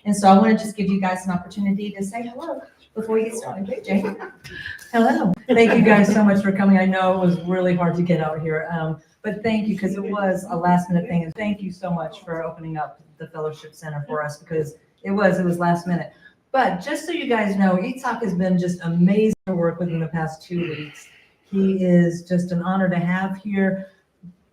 And so I want to just give you guys an opportunity to say hello before we get started. Great, Jane. Hello. Thank you guys so much for coming. I know it was really hard to get out here, but thank you, because it was a last minute thing. And thank you so much for opening up the Fellowship Center for us, because it was last minute. But just so you guys know, Itzhak has been just amazing to work with in the past 2 weeks. He is just an honor to have here.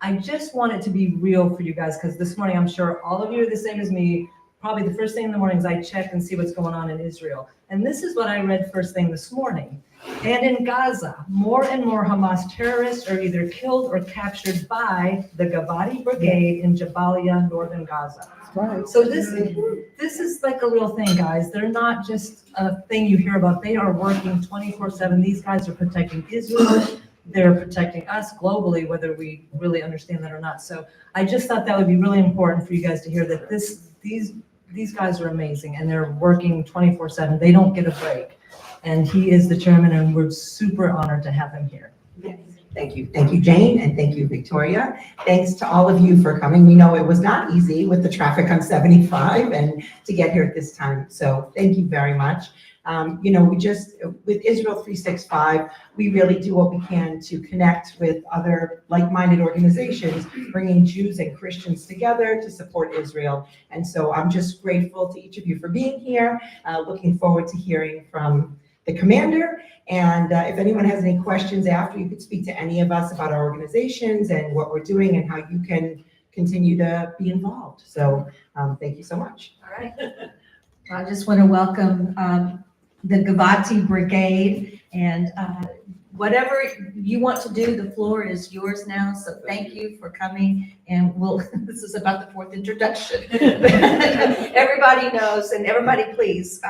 I just want it to be real for you guys, because this morning, I'm sure all of you are the same as me. Probably the first thing in the morning is I check and see what's going on in Israel. And this is what I read first thing this morning. And in Gaza, more and more Hamas terrorists are either killed or captured by the Givati Brigade in Jabalia, northern Gaza. Right. So this is like a real thing, guys. They're not just a thing you hear about. They are working 24/7. These guys are protecting Israel. They're protecting us globally, whether we really understand that or not. So I just thought that would be really important for you guys to hear that these guys are amazing, and they're working 24/7. They don't get a break. And he is the chairman, and we're super honored to have him here. Yes. Thank you. Thank you, Jane, and thank you, Victoria. Thanks to all of you for coming. We know it was not easy with the traffic on 75 and to get here at this time. So thank you very much. We just, with Israel 365, we really do what we can to connect with other like-minded organizations, bringing Jews and Christians together to support Israel. And so I'm just grateful to each of you for being here. Looking forward to hearing from the commander. And if anyone has any questions after, you could speak to any of us about our organizations and what we're doing and how you can continue to be involved. So thank you so much. All right. I just want to welcome the Givati Brigade, and whatever you want to do, the floor is yours now. So thank you for coming, and this is about the 4th introduction. Everybody knows, and everybody please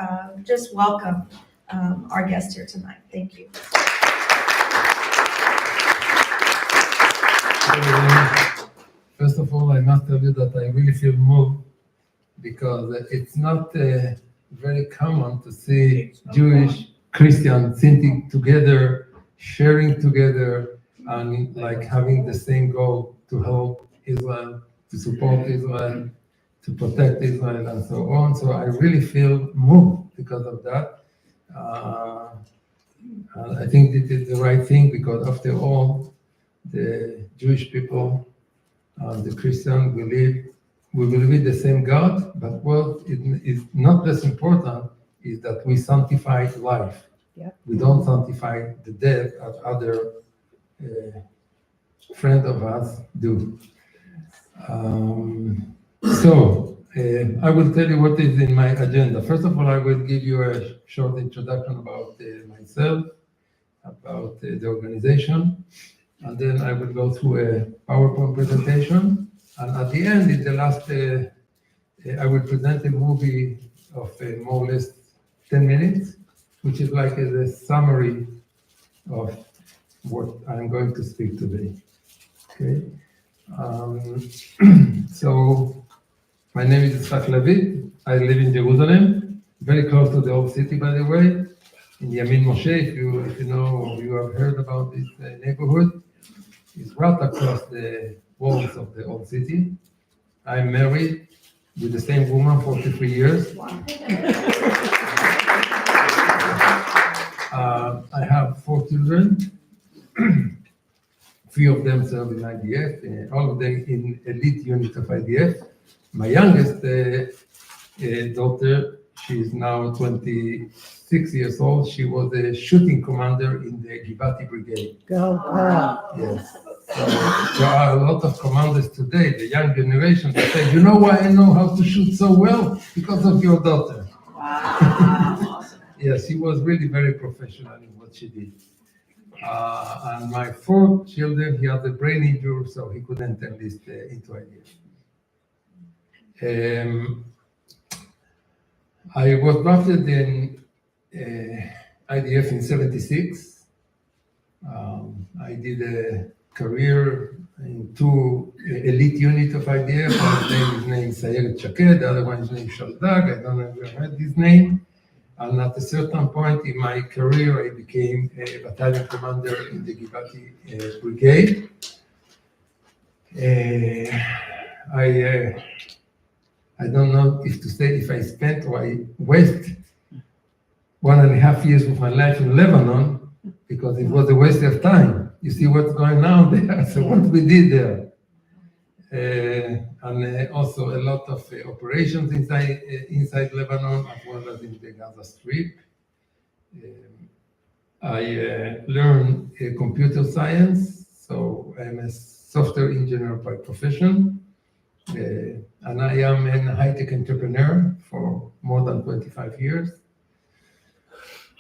just welcome our guest here tonight. Thank you. First of all, I must tell you that I really feel moved, because it's not very common to see Jewish, Christian sitting together, sharing together, and like having the same goal to help Israel, to support Israel, to protect Israel, and so on. So I really feel moved because of that. I think it is the right thing, because after all, the Jewish people, the Christian, we believe in the same God, but what is not less important is that we sanctify life. Yep. We don't sanctify the dead as other friends of us do. I will tell you what is in my agenda. First of all, I will give you a short introduction about myself, about the organization, and then I will go through a PowerPoint presentation. And at the end, in the last, I will present a movie of more or less 10 minutes, which is like a summary of what I'm going to speak today. Okay. So my name is Itzhak Levit. I live in Jerusalem, very close to the old city, by the way, in Yamin Moshe. If you know, or you have heard about this neighborhood, it's right across the walls of the old city. I'm married with the same woman for 43 years. Wow. I have 4 children. 3 of them serve in IDF, all of them in elite unit of IDF. My youngest daughter, she is now 26 years old. She was a shooting commander in the Givati Brigade. Go, girl. Yes. So there are a lot of commanders today, the young generation, that say, you know why I know how to shoot so well? Because of your daughter. Wow. Yes, she was really very professional in what she did. And my 4 children, he had a brain injury, so he couldn't enlist into IDF. I was drafted in IDF in 76. I did a career in 2 elite units of IDF. One name is Sayeret Shaked, the other one is named Shaldag. I don't know if you heard his name. And at a certain point in my career, I became a battalion commander in the Givati I don't know if to say if I spent or I waste 1.5 years of my life in Lebanon, because it was a waste of time. You see what's going on there, so what we did there. And also a lot of operations inside Lebanon, as well as in the Gaza Strip. I learned computer science, so I'm a software engineer by profession, and I am a high-tech entrepreneur for more than 25 years.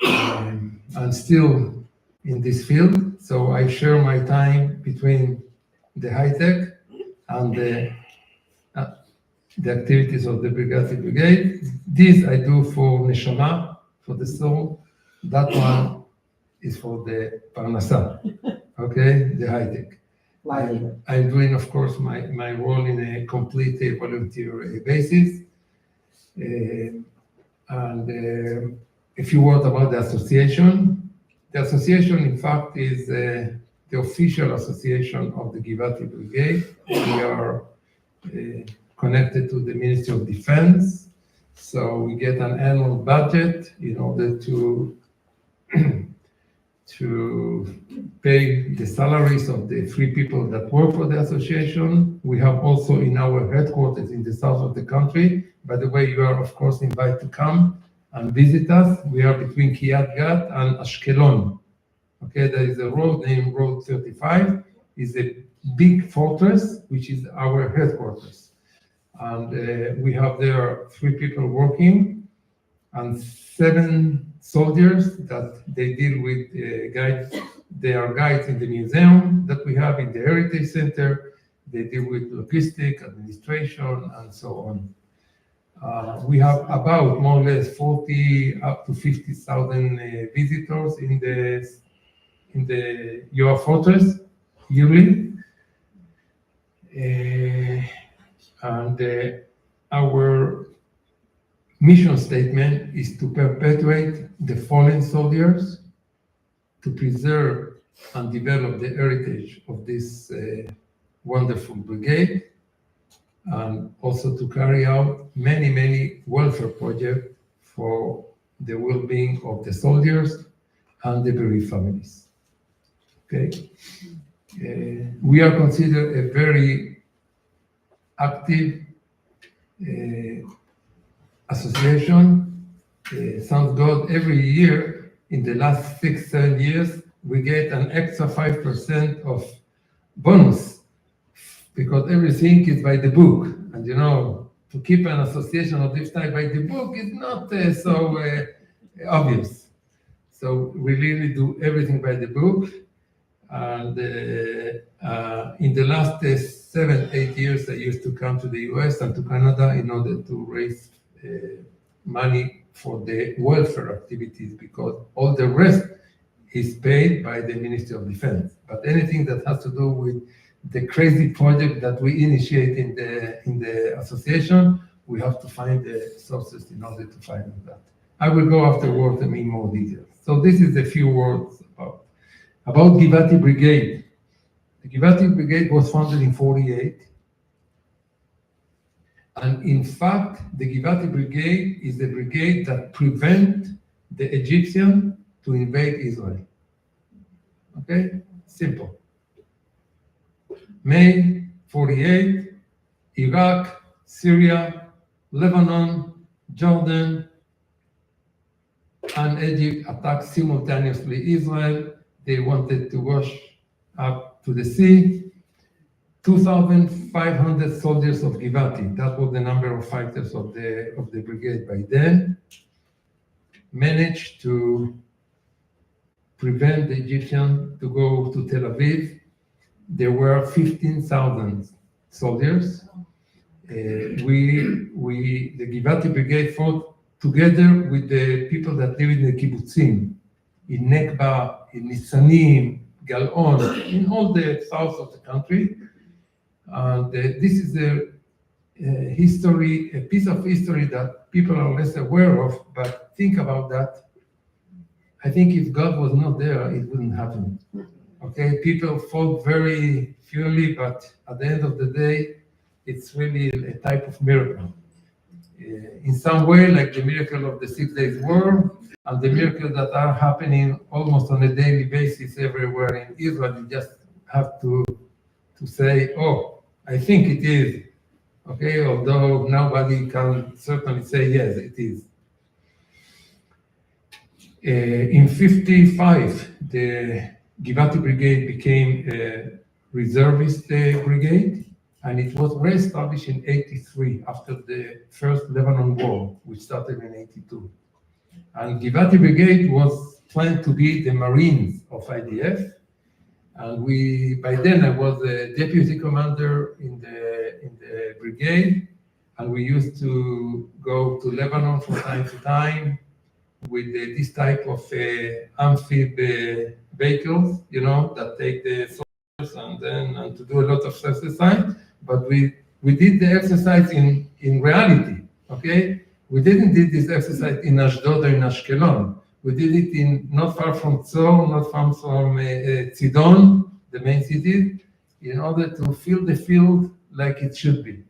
I'm still in this field, so I share my time between the high-tech and the activities of the Givati Brigade. This I do for Neshama, for the soul. That one is for the Parnasa, okay, the high-tech. I'm doing, of course, my role in a complete volunteer basis. And a few words about the association. The association, in fact, is the official association of the Givati Brigade. We are connected to the Ministry of Defense, so we get an annual budget in order to pay the salaries of the 3 people that work for the association. We have also in our headquarters in the south of the country. By the way, you are of course invited to come and visit us. We are between Kiryat Gat and Ashkelon. Okay, there is a road named Road 35. It's a big fortress, which is our headquarters. And we have there 3 people working and 7 soldiers that they deal with guides. They are guides in the museum that we have in the Heritage Center. They deal with logistics, administration, and so on. We have about more or less 40 up to 50,000 visitors in the your fortress yearly. And our mission statement is to perpetuate the fallen soldiers, to preserve and develop the heritage of this wonderful brigade, and also to carry out many, many welfare projects for the well-being of the soldiers and the bereaved families. Okay, we are considered a very active association. Thank God, every year in the last 6-7 years, we get an extra 5% of bonus because everything is by the book. And you know, to keep an association of this type by the book is not so obvious. So we really do everything by the book. And in the last 7-8 years, I used to come to the US and to Canada in order to raise money for the welfare activities, because all the rest is paid by the Ministry of Defense. But anything that has to do with the crazy project that we initiate in the association, we have to find the sources in order to finance that. I will go afterwards in more detail. So this is a few words about Givati Brigade. The Givati Brigade was founded in 1948. And in fact, the Givati Brigade is the brigade that prevent the Egyptians to invade Israel. Okay, simple. May 1948, Iraq, Syria, Lebanon, Jordan, and Egypt attacked simultaneously Israel. They wanted to wash up to the sea. 2,500 soldiers of Givati, that was the number of fighters of the brigade by then, managed to prevent the Egyptians to go to Tel Aviv. There were 15,000 soldiers. The Givati Brigade fought together with the people that live in the kibbutzim, in Nekba, in Nisanim, Gal'on, in all the south of the country. And this is a history, a piece of history that people are less aware of, but think about that. I think if God was not there, it wouldn't happen. Okay, people fought very fiercely, but at the end of the day, it's really a type of miracle. in some way, like the miracle of the 6 Days War, and the miracles that are happening almost on a daily basis everywhere in Israel. You just have to say, oh, I think it is. Okay, although nobody can certainly say yes, it is. In 55, the Givati Brigade became a reservist brigade, and it was re-established in 83 after the first Lebanon War, which started in 82. And Givati Brigade was planned to be the Marines of IDF, and by then I was a deputy commander in the brigade, and we used to go to Lebanon from time to time with this type of amphib vehicles, that take the soldiers and to do a lot of exercise. But we did the exercise in reality, okay? We didn't do this exercise in Ashdod or in Ashkelon. We did it not far from Tzor, not far from Tzidon, the main city, in order to fill the field like it should be.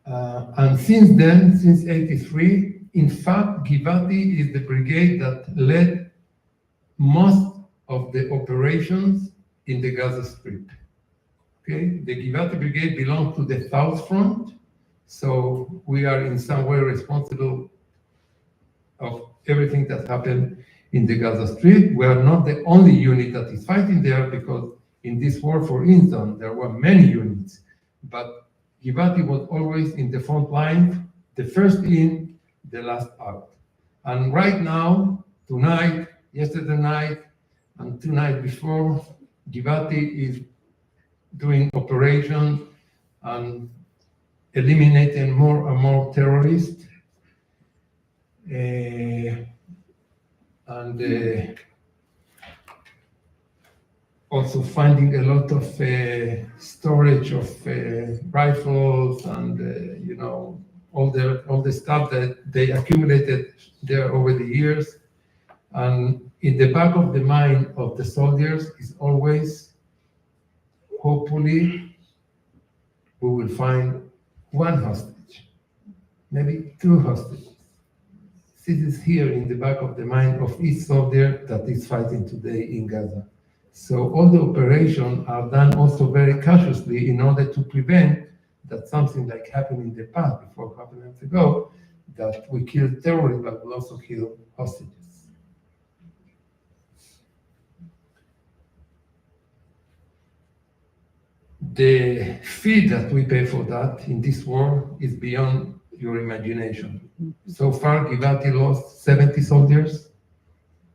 And since then, since 83, in fact, Givati is the brigade that led most of the operations in the Gaza Strip. Okay, the Givati Brigade belongs to the South Front, so we are in some way responsible of everything that happened in the Gaza Strip. We are not the only unit that is fighting there, because in this war, for instance, there were many units, but Givati was always in the front line, the first in, the last out. And right now, tonight, yesterday night, and 2 nights before, Givati is doing operations and eliminating more and more terrorists. And also finding a lot of storage of rifles and all the stuff that they accumulated there over the years. And in the back of the mind of the soldiers is always, hopefully, we will find 1 hostage, maybe 2 hostages. This is here in the back of the mind of each soldier that is fighting today in Gaza. So all the operations are done also very cautiously in order to prevent that something like happened in the past, before a couple of months ago, that we kill terrorists, but we also kill hostages. The fee that we pay for that in this war is beyond your imagination. So far, Givati lost 70 soldiers,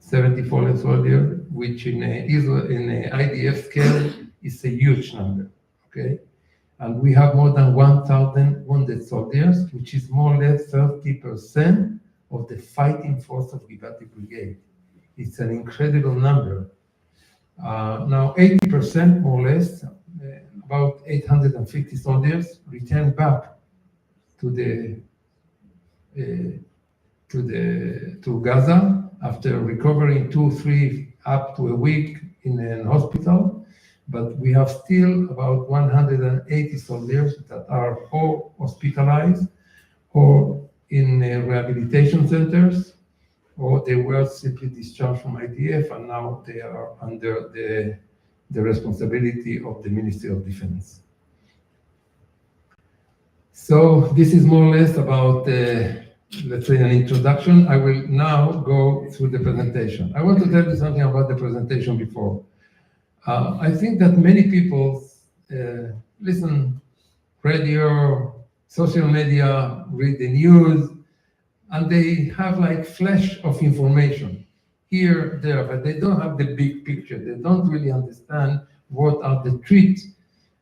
70 fallen soldiers, which in a IDF scale is a huge number, okay? And we have more than 1,000 wounded soldiers, which is more or less 30% of the fighting force of Givati Brigade. It's an incredible number. Now, 80% more or less, about 850 soldiers returned back to Gaza after recovering 2, 3, up to a week in a hospital. But we have still about 180 soldiers that are or hospitalized or in rehabilitation centers, or they were simply discharged from IDF and now they are under the responsibility of the Ministry of Defense. So this is more or less about, let's say, an introduction. I will now go through the presentation. I want to tell you something about the presentation before. I think that many people listen radio, social media, read the news, and they have like flash of information here, there, but they don't have the big picture. They don't really understand what are the threats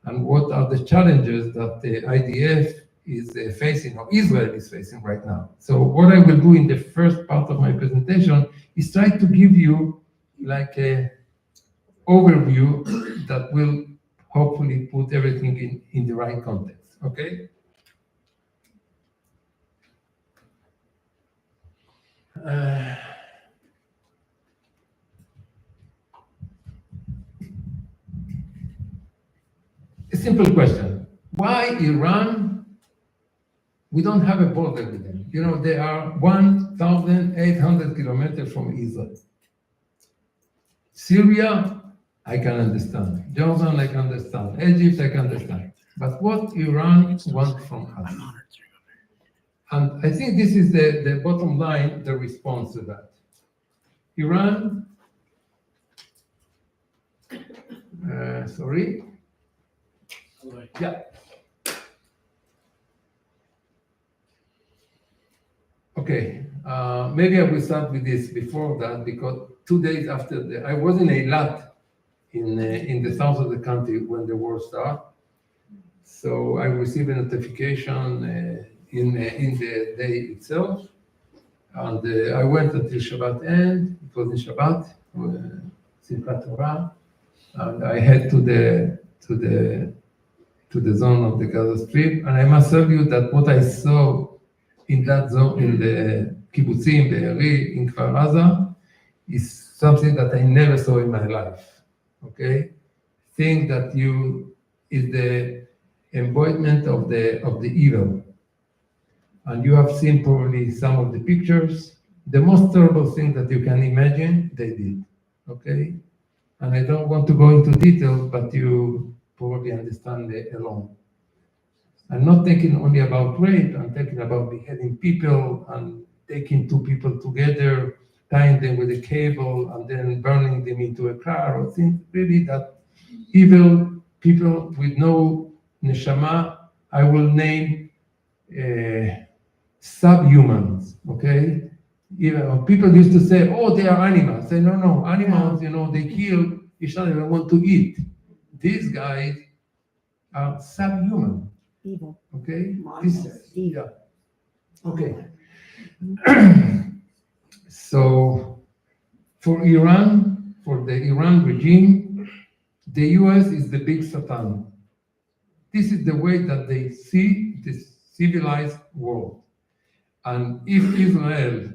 and what are the challenges that the IDF is facing, or Israel is facing right now. So what I will do in the first part of my presentation is try to give you like a overview that will hopefully put everything in the right context, okay? A simple question. Why Iran we don't have a border with them. You know, they are 1,800 kilometers from Israel. Syria, I can understand. Jordan, I can understand. Egypt, I can understand. But what Iran wants from us? And I think this is the bottom line, the response to that. Iran, sorry. Yeah. Okay, maybe I will start with this before that, because 2 days after I was in Eilat, in the south of the country when the war started. So I received a notification in the day itself, and I went until Shabbat end. It was in Shabbat, Simchat Torah, and I head to the zone of the Gaza Strip. And I must tell you that what I saw in that zone, in the kibbutzim, Be'eri, in Kfar Aza, is something that I never saw in my life. Okay, think that is the embodiment of the evil, and you have seen probably some of the pictures. The most terrible thing that you can imagine, they did. Okay, and I don't want to go into details, but you probably understand it alone. I'm not thinking only about rape, I'm thinking about beheading people and taking two people together, tying them with a cable, and then burning them into a car, or things really that evil people with no neshama, I will name subhumans, okay? Even people used to say, oh, they are animals. Say, no, animals, you know, they kill each other, they want to eat. These guys are subhuman. Evil. Okay? Monsters. Yeah. Okay. So, for Iran, for the Iran regime, the US is the big Satan. This is the way that they see the civilized world. And if Israel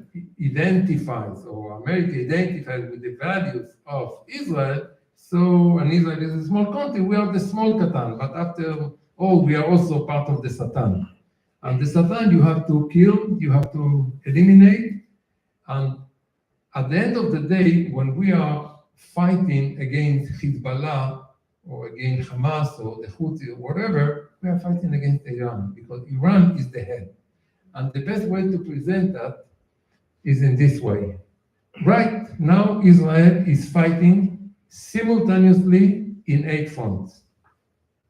identifies, or America identifies with the values of Israel, and Israel is a small country, we are the small Satan, but after all, we are also part of the Satan. And the Satan you have to kill, you have to eliminate, and at the end of the day, when we are fighting against Hezbollah, or against Hamas, or the Houthi, or whatever, we are fighting against Iran, because Iran is the head. And the best way to present that is in this way. Right now, Israel is fighting simultaneously in 8 fronts.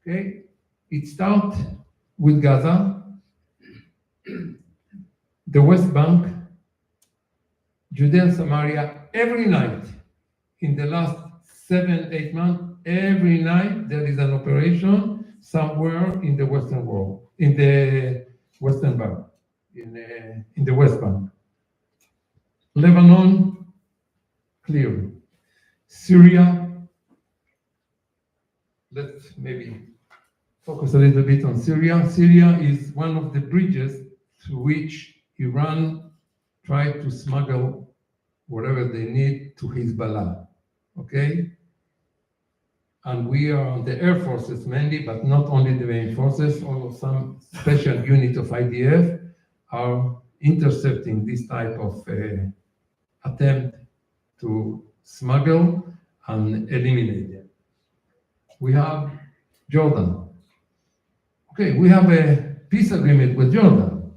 Okay? It starts with Gaza, the West Bank, Judea and Samaria. Every night, in the last 7-8 months, every night there is an operation somewhere in the Western world, in the Western Bank, in the West Bank. Lebanon, clear. Syria, let's maybe focus a little bit on Syria. Syria is one of the bridges through which Iran tried to smuggle whatever they need to Hezbollah, okay? And we are on the air forces mainly, but not only the main forces, although some special unit of IDF are intercepting this type of attempt to smuggle and eliminate them. We have Jordan. Okay, we have a peace agreement with Jordan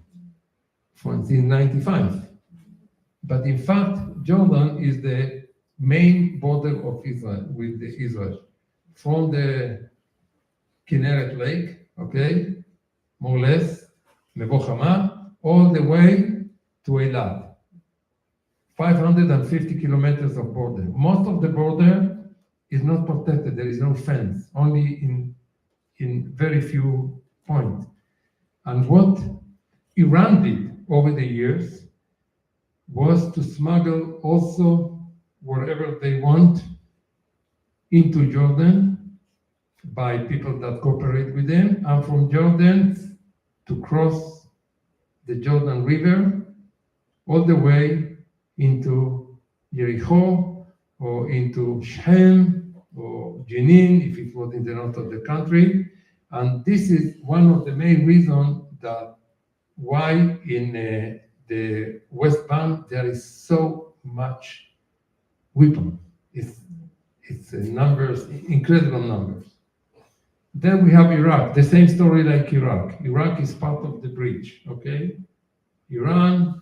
from 1995. But in fact, Jordan is the main border of Israel, with Israel. From the Kinneret Lake, okay, more or less, Mevo Hama, all the way to Eilat. 550 kilometers of border. Most of the border is not protected. There is no fence, only in very few points. And what Iran did over the years was to smuggle also wherever they want into Jordan by people that cooperate with them, and from Jordan to cross the Jordan River all the way into Jericho or into Shechem or Jenin, if it was in the north of the country. And this is one of the main reasons that why in the West Bank there is so much weapon. It's numbers, incredible numbers. Then we have Iraq, the same story like Iraq. Iraq is part of the bridge, okay? Iran,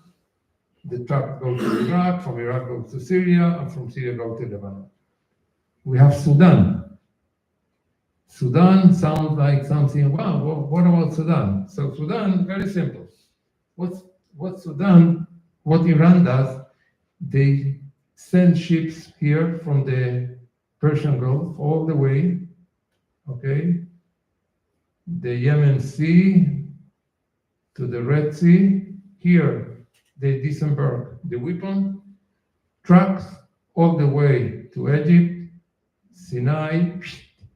the truck goes to Iraq, from Iraq goes to Syria, and from Syria goes to Lebanon. We have Sudan. Sudan sounds like something, wow, what about Sudan? So Sudan, very simple. What Iran does, they send ships here from the Persian Gulf all the way, okay, the Yemen Sea to the Red Sea. Here they disembark the weapon, trucks all the way to Egypt, Sinai,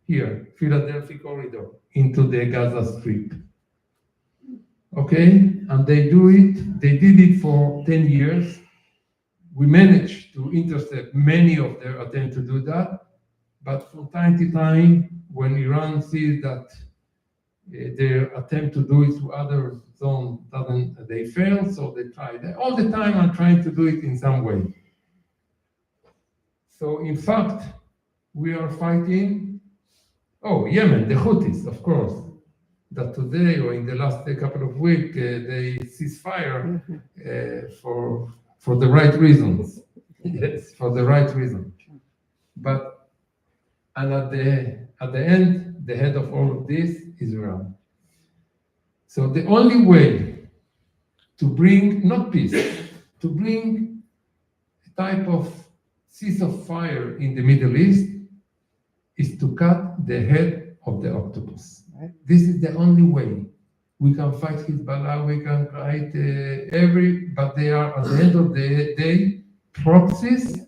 here, Philadelphia corridor, into the Gaza Strip. Okay, and they did it for 10 years. We managed to intercept many of their attempts to do that, but from time to time, when Iran sees that their attempt to do it to other zones they fail, so they try. All the time I'm trying to do it in some way. So in fact, we are fighting, Yemen, the Houthis, of course, that today or in the last couple of weeks, they cease fire for the right reasons. Yes, for the right reason. And at the end, the head of all of this is Iran. So the only way to bring, not peace, to bring a type of cease of fire in the Middle East is to cut the head of the octopus. Right. This is the only way. We can fight Hezbollah, we can fight but they are, at the end of the day, proxies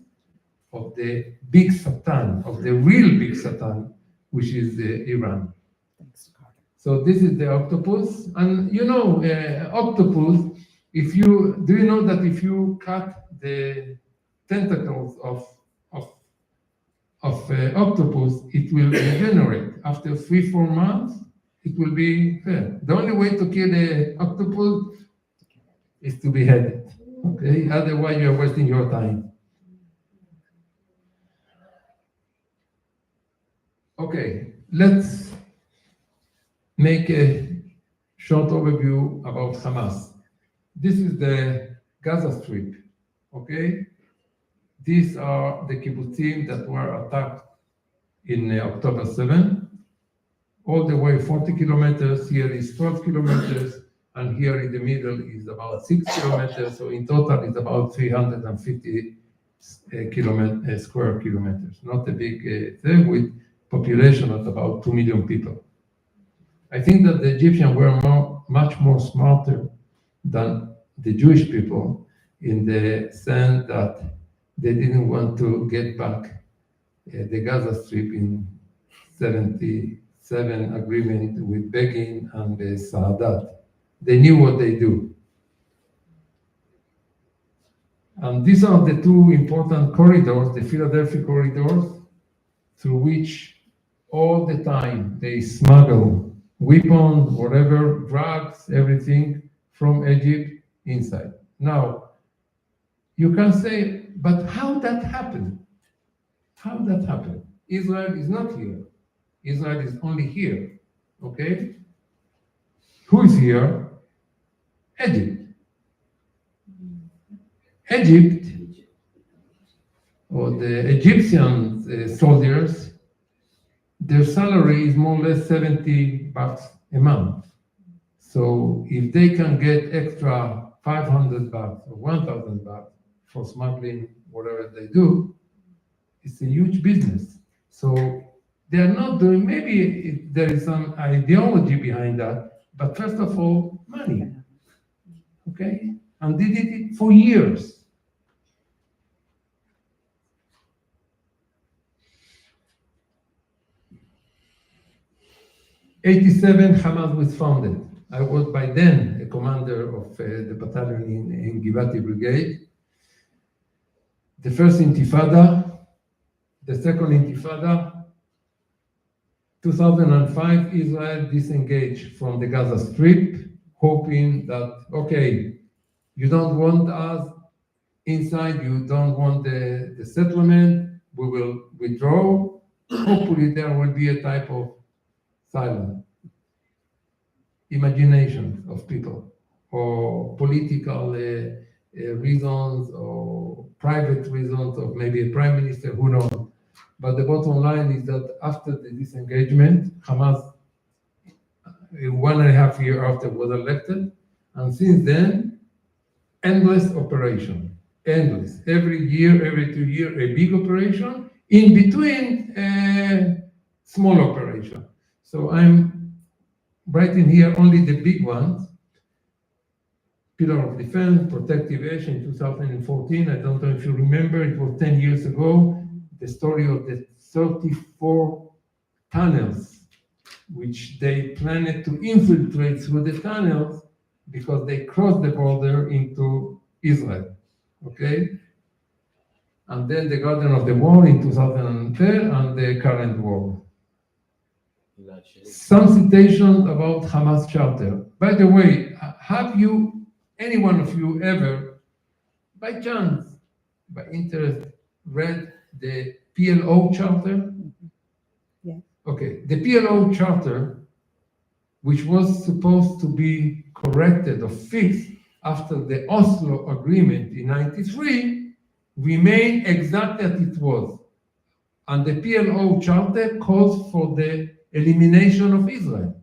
of the big Satan, of the real big Satan, which is Iran. So this is the octopus, and octopus. Do you know that if you cut the tentacles of octopus, it will regenerate after 3-4 months? It will be fair. The only way to kill the octopus is to behead it. Okay, otherwise you are wasting your time. Okay, let's make a short overview about Hamas. This is the Gaza Strip, okay? These are the kibbutzim that were attacked in October 7, all the way 40 kilometers, here is 12 kilometers, and here in the middle is about 6 kilometers, so in total it's about 350 square kilometers, not a big thing, with population of about 2 million people. I think that the Egyptians were much more smarter than the Jewish people in the sense that they didn't want to get back the Gaza Strip in 77 agreement with Begin and Sadat. They knew what they do. And these are the two important corridors, the Philadelphia corridors, through which all the time they smuggle weapons, whatever, drugs, everything from Egypt inside. Now, you can say, but how that happened? How that happened? Israel is not here. Israel is only here, okay? Who is here? Egypt. Egypt, or the Egyptian soldiers, their salary is more or less $70 a month. So if they can get extra $500 or $1,000 for smuggling whatever they do, it's a huge business. So they are not doing, maybe there is some ideology behind that, but first of all, money, okay? And they did it for years. '87, Hamas was founded. I was by then a commander of the battalion in Givati Brigade. The first Intifada, the second Intifada, 2005, Israel disengaged from the Gaza Strip hoping that, okay, you don't want us inside, you don't want the settlement, we will withdraw. Hopefully there will be a type of silent imagination of people, or political reasons, or private reasons of maybe a prime minister, who knows. But the bottom line is that after the disengagement, Hamas, 1.5 years after, was elected, and since then, endless operation, endless. Every year, every 2 years, a big operation. In between, a small operation. So I'm writing here only the big ones. Pillar of Defense, Protective Edge in 2014. I don't know if you remember, it was 10 years ago. The story of the 34 tunnels, which they planned to infiltrate through the tunnels because they crossed the border into Israel. Okay? And then the Garden of the War in 2010 and the current war. Some citations about Hamas Charter. By the way, have you, any one of you ever, by chance, by interest, read the PLO Charter? Yeah. Okay, the PLO Charter, which was supposed to be corrected or fixed after the Oslo Agreement in 93, remained exactly as it was. And the PLO Charter calls for the elimination of Israel.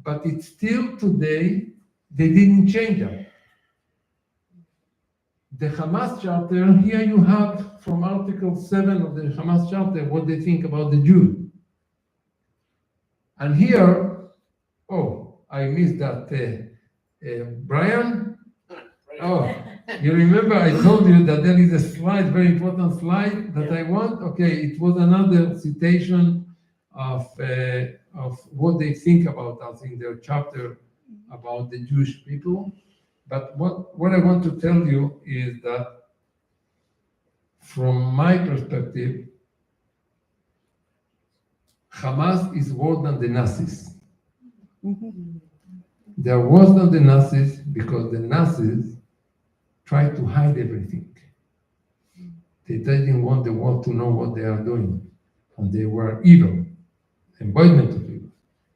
But it's still today, they didn't change that. The Hamas Charter, here you have from Article 7 of the Hamas Charter what they think about the Jews. And here, oh, I missed that. Brian? Oh, you remember I told you that there is a slide, very important slide that I want? Okay, it was another citation of what they think about us in their chapter about the Jewish people. But what I want to tell you is that from my perspective, Hamas is worse than the Nazis. They are worse than the Nazis because the Nazis tried to hide everything. They didn't want the world to know what they are doing. And they were evil, embodiment of evil.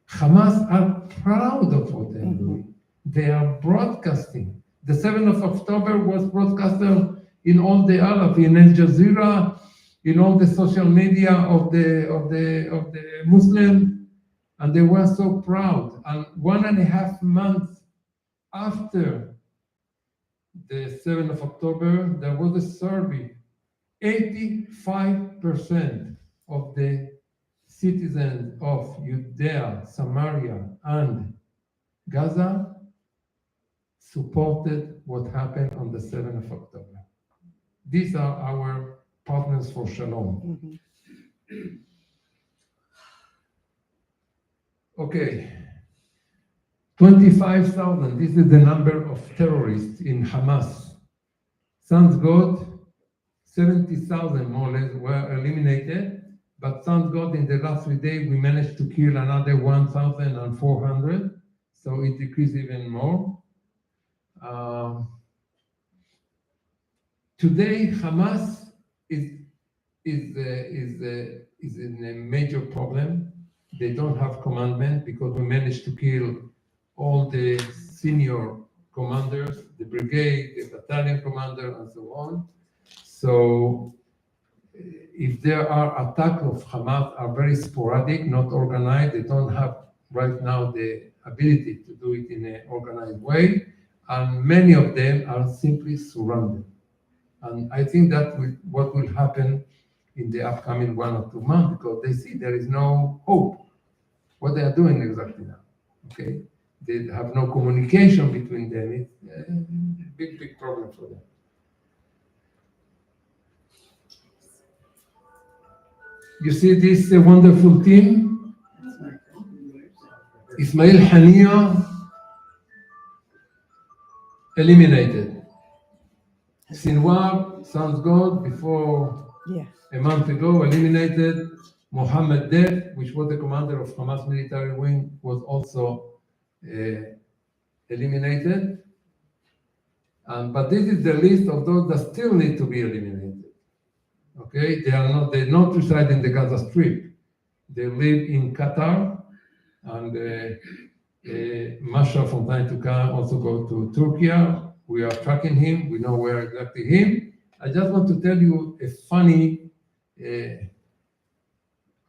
Hamas are proud of what they are doing. They are broadcasting. The 7th of October was broadcasted in all the Arab, in Al Jazeera, in all the social media of the Muslim, and they were so proud. And 1.5 months after the 7th of October, there was a survey. 85% of the citizens of Judea, Samaria, and Gaza supported what happened on the 7th of October. These are our partners for Shalom. Okay, 25,000, this is the number of terrorists in Hamas. Thank God, 70,000 more or less were eliminated, but thank God in the last 3 days we managed to kill another 1,400, so it decreased even more. Today, Hamas is in a major problem. They don't have commandment because we managed to kill all the senior commanders, the brigade, the battalion commander, and so on. So if there are attacks of Hamas are very sporadic, not organized, they don't have right now the ability to do it in an organized way, and many of them are simply surrounded. And I think that what will happen in the upcoming 1 or 2 months, because they see there is no hope. What they are doing exactly now, okay? They have no communication between them. It's a big problem for them. You see this wonderful team? Ismail Haniya eliminated. Sinwar, sounds good, before a month ago, eliminated. Mohammed Deif, which was the commander of Hamas military wing, was also eliminated. But this is the list of those that still need to be eliminated. Okay, they don't reside in the Gaza Strip. They live in Qatar, and Masha from time to time also go to Turkey. We are tracking him. We know where exactly him. I just want to tell you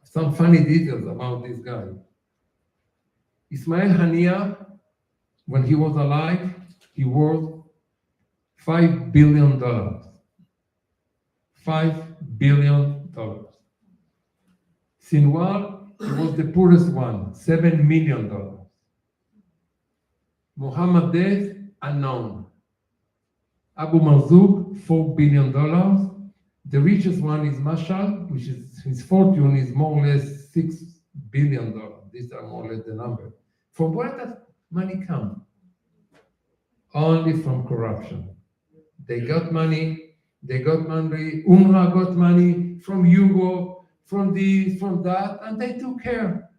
some funny details about this guy. Ismail Hania, when he was alive, he worth $5 billion. $5 billion. Sinwar was the poorest one, $7 million. Mohammed Deif, unknown. Abu Marzouk, $4 billion. The richest one is Mashal, which is his fortune is more or less $6 billion. These are more or less the number. From where does money come? Only from corruption. They got money. UNRWA got money from Hugo, from this, from that, and they took care.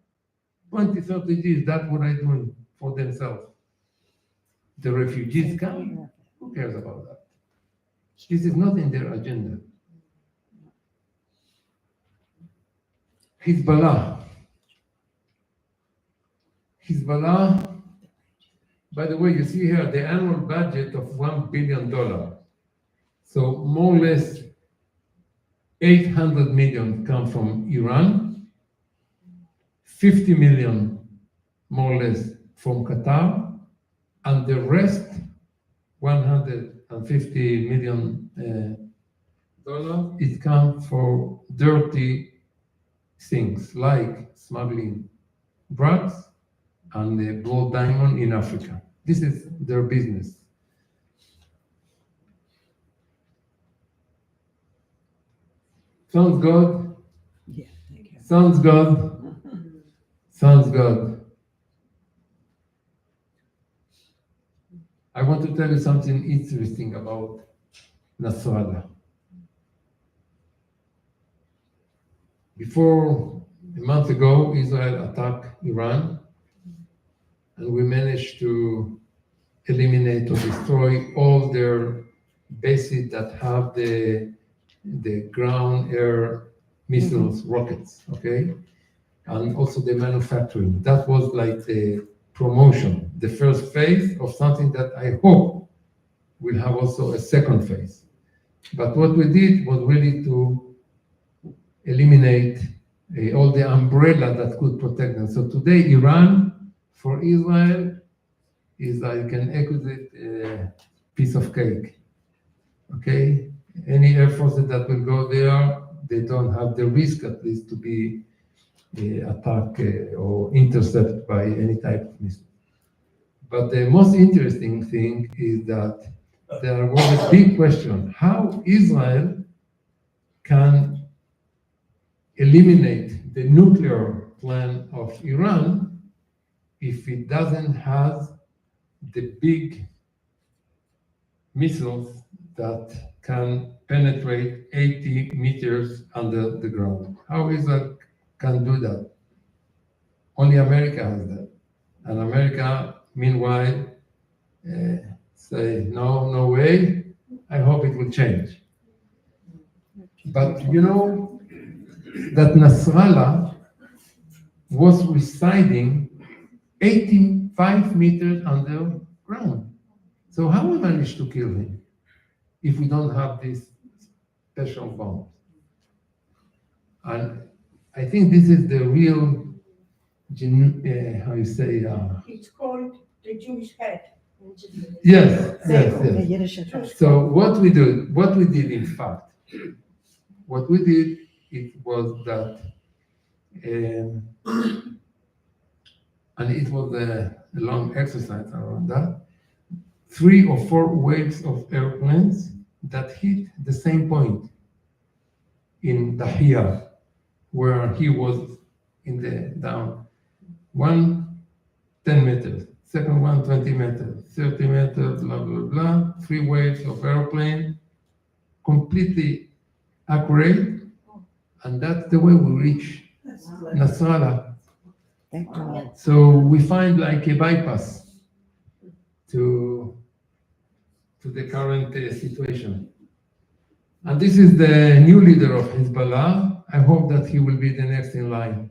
20, 30 years, that's what they're doing for themselves. The refugees come, who cares about that? This is not in their agenda. Hezbollah, by the way, you see here the annual budget of $1 billion. So more or less 800 million come from Iran, 50 million more or less from Qatar, and the rest, $150 million, it comes for dirty things like smuggling drugs and the blood diamond in Africa. This is their business. Sounds good? Yeah, thank you. Sounds good? Sounds good. I want to tell you something interesting about Nasrallah. Before a month ago, Israel attacked Iran, and we managed to eliminate or destroy all their bases that have the ground air missiles, rockets, okay? And also the manufacturing. That was like the promotion, the first phase of something that I hope will have also a second phase. But what we did was really to eliminate all the umbrella that could protect them. So today, Iran for Israel is like an exquisite piece of cake, okay? Any air forces that will go there, they don't have the risk at least to be attacked or intercepted by any type of missile. But the most interesting thing is that there was a big question, how Israel can eliminate the nuclear plan of Iran if it doesn't have the big missiles that can penetrate 80 meters under the ground. How Israel can do that? Only America has that. And America, meanwhile, say, no way. I hope it will change. But you know that Nasrallah was residing 85 meters underground. So how we managed to kill him if we don't have these special bombs? And I think this is the real, how you say? It's called the Jewish head. Yes. The Yiddish address. So what we did, in fact, it was that, and it was a long exercise around that, 3 or 4 waves of airplanes that hit the same point in Dahia, where he was in the down. One, 10 meters, second one, 20 meters, 30 meters, blah, blah, blah. 3 waves of airplane, completely accurate, and that's the way we reach Nasrallah. Thank God. So we find like a bypass. to the current situation. And this is the new leader of Hezbollah. I hope that he will be the next in line.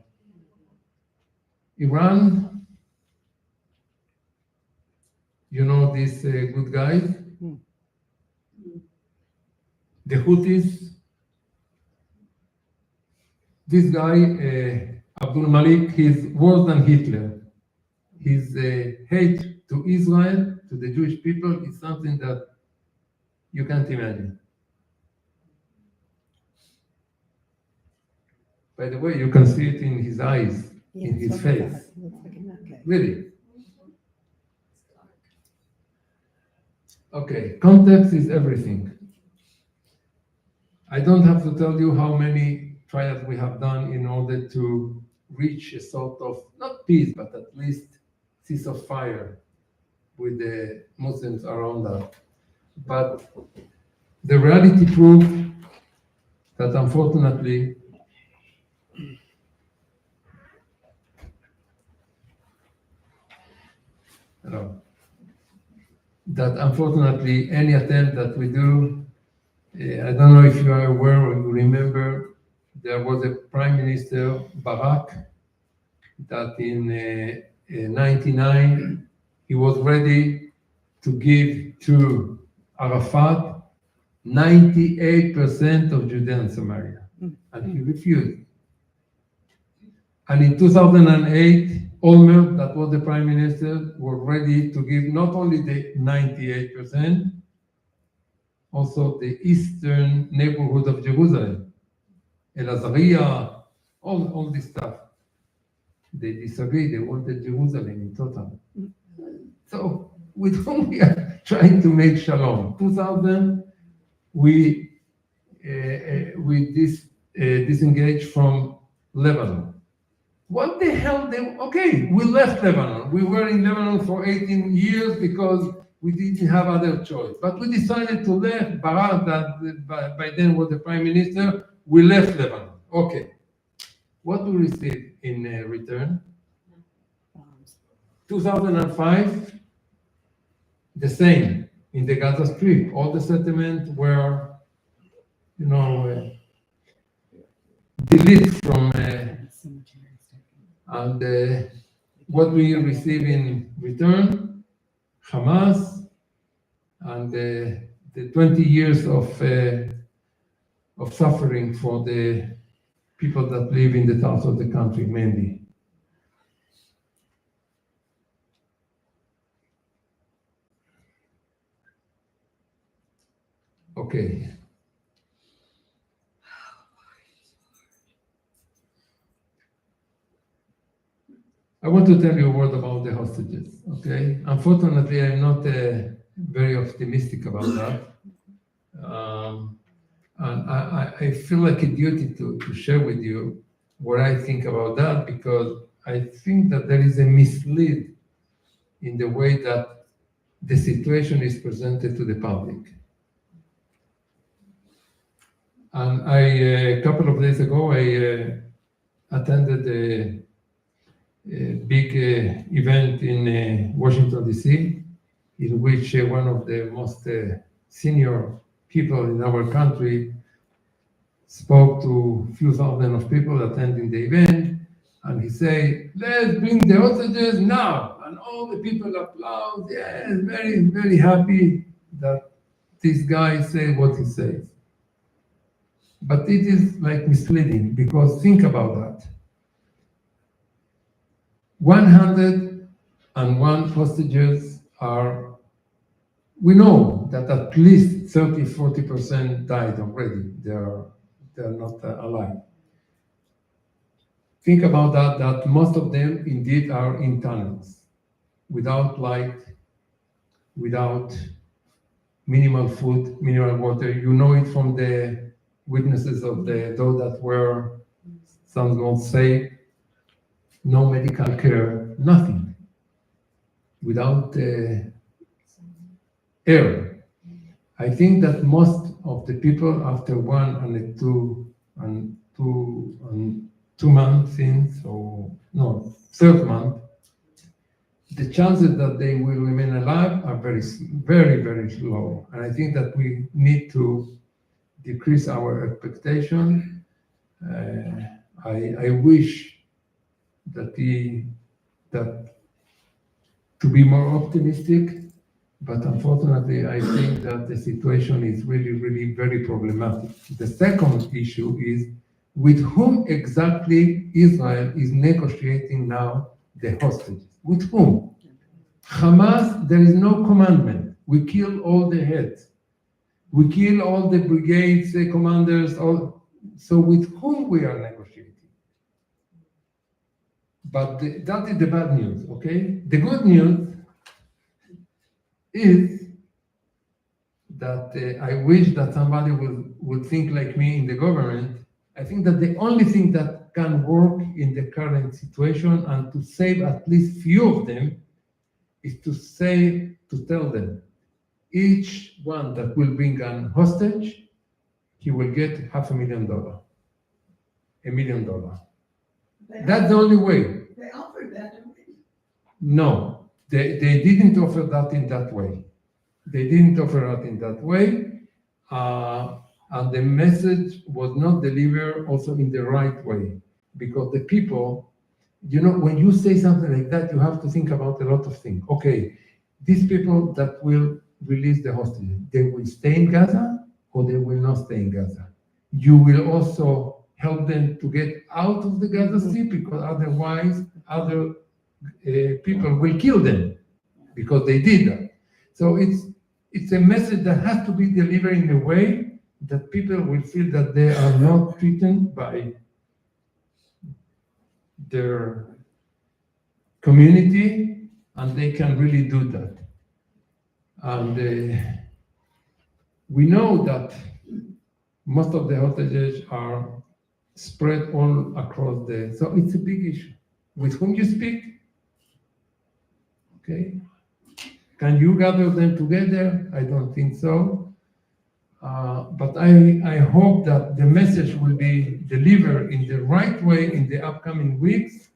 Iran, you know these good guys. The Houthis, this guy, Abdul Malik, he's worse than Hitler. His hate to Israel, to the Jewish people, is something that you can't imagine. By the way, you can see it in his eyes, in his face. Really. Okay, context is everything. I don't have to tell you how many trials we have done in order to reach a sort of, not peace, but at least cease of fire with the Muslims around us. But the reality proved that unfortunately, any attempt that we do, I don't know if you are aware or you remember, there was a Prime Minister, Barak, that in 99, he was ready to give to Arafat 98% of Judea and Samaria, and he refused. And in 2008, Olmert, that was the Prime Minister, was ready to give not only the 98%, also the eastern neighborhood of Jerusalem, El Azariah, all this stuff. They disagreed, they wanted Jerusalem in total. So with whom we are trying to make shalom? 2000, we disengaged from Lebanon. What the hell? We left Lebanon. We were in Lebanon for 18 years because we didn't have other choice. But we decided to leave. Barak, that by then was the Prime Minister, we left Lebanon. Okay. What we received in return? 2005, the same in the Gaza Strip. All the settlements were, deleted from, and what we receive in return, Hamas, and the 20 years of suffering for the people that live in the south of the country, mainly. Okay. I want to tell you a word about the hostages, okay? Unfortunately, I'm not very optimistic about that. And I feel like a duty to share with you what I think about that, because I think that there is a mislead in the way that the situation is presented to the public. And a couple of days ago, I attended a big event in Washington, D.C., in which one of the most senior people in our country spoke to a few thousand of people attending the event, and he said, "Let's bring the hostages now." And all the people applaud. Yes, very, very happy that this guy said what he says. But it is like misleading, because think about that. 101 hostages are, we know that at least 30-40% died already. They are not alive. Think about that most of them indeed are in tunnels, without light, without minimal food, minimal water. You know it from the witnesses of those that were, some won't say, no medical care, nothing, without air. I think that most of the people after 1 and 2 months in, so no, third month, the chances that they will remain alive are very, very low. And I think that we need to decrease our expectation. I wish that to be more optimistic, but unfortunately, I think that the situation is really, really very problematic. The second issue is with whom exactly Israel is negotiating now the hostages. With whom? Hamas, there is no commandment. We kill all the heads. We kill all the brigades, the commanders. So with whom we are negotiating? But that is the bad news, okay? The good news is that I wish that somebody would think like me in the government. I think that the only thing that can work in the current situation and to save at least few of them is to tell them, each one that will bring an hostage, he will get $500,000, $1 million. That's the only way. They offered that to me. No, they didn't offer that in that way. They didn't offer that in that way. And the message was not delivered also in the right way. Because the people, when you say something like that, you have to think about a lot of things. Okay, these people that will release the hostages, they will stay in Gaza or they will not stay in Gaza. You will also help them to get out of the Gaza Strip because otherwise other people will kill them because they did that. So it's a message that has to be delivered in a way that people will feel that they are not threatened by their community and they can really do that. And we know that most of the hostages are spread all across so it's a big issue. With whom you speak? Okay. Can you gather them together? I don't think so. But I hope that the message will be delivered in the right way in the upcoming weeks.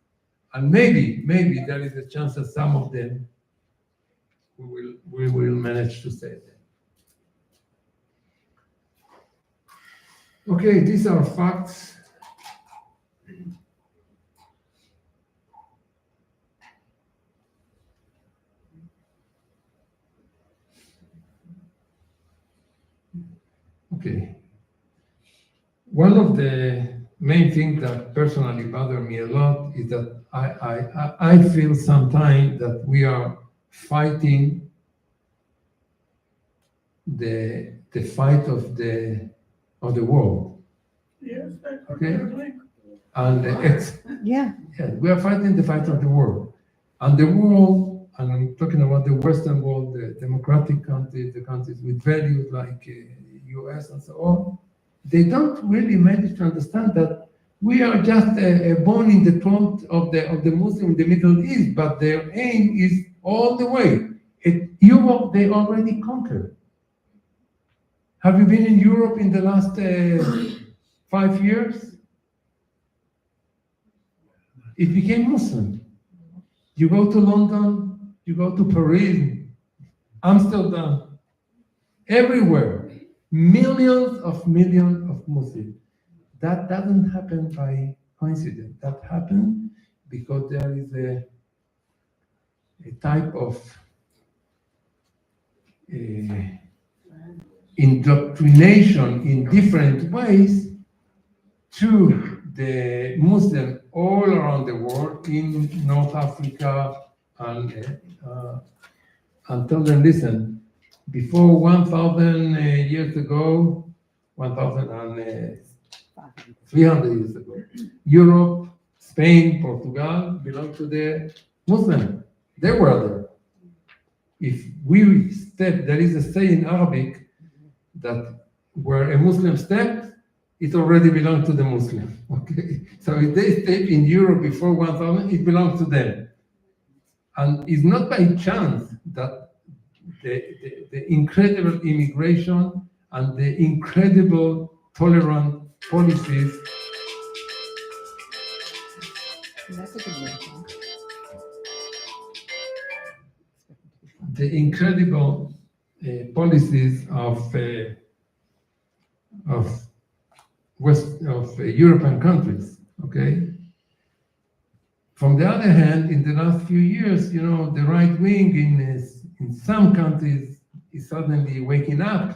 And maybe there is a chance that some of them we will manage to save them. Okay, these are facts. Okay. One of the main things that personally bother me a lot is that I feel sometimes that we are fighting the fight of the world. Yes, that's what Okay. they're doing. And Yeah. we are fighting the fight of the world. And the world, and I'm talking about the Western world, the democratic countries, the countries with values like US and so on, they don't really manage to understand that we are just a bone in the throat of the Muslim in the Middle East, but their aim is all the way. Europe, they already conquered. Have you been in Europe in the last 5 years? It became Muslim. You go to London, you go to Paris, Amsterdam, everywhere, millions of Muslims. That doesn't happen by coincidence. That happened because there is a type of indoctrination in different ways to the Muslim all around the world, in North Africa, and tell them, listen, before 1,000 years ago, 1,300 years ago, Europe, Spain, Portugal belonged to the Muslims. They were there. If we step, there is a say in Arabic that where a Muslim steps, it already belongs to the Muslim. Okay, so if they step in Europe before 1,000, it belongs to them. And it's not by chance that the incredible immigration and the incredible tolerant policies. That's a good one. the incredible policies of European countries. Okay. From the other hand, in the last few years, the right wing in some countries is suddenly waking up,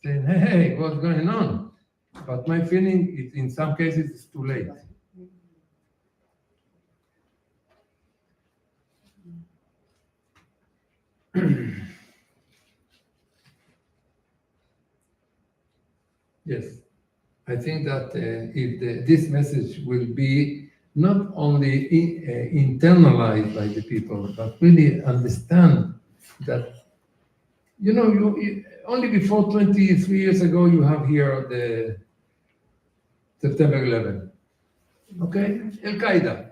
saying, "Hey, what's going on?" But my feeling is, in some cases, it's too late. Yes, I think that if this message will be not only internalized by the people, but really understand that, you only before 23 years ago, you have here the September 11, okay? Al-Qaeda.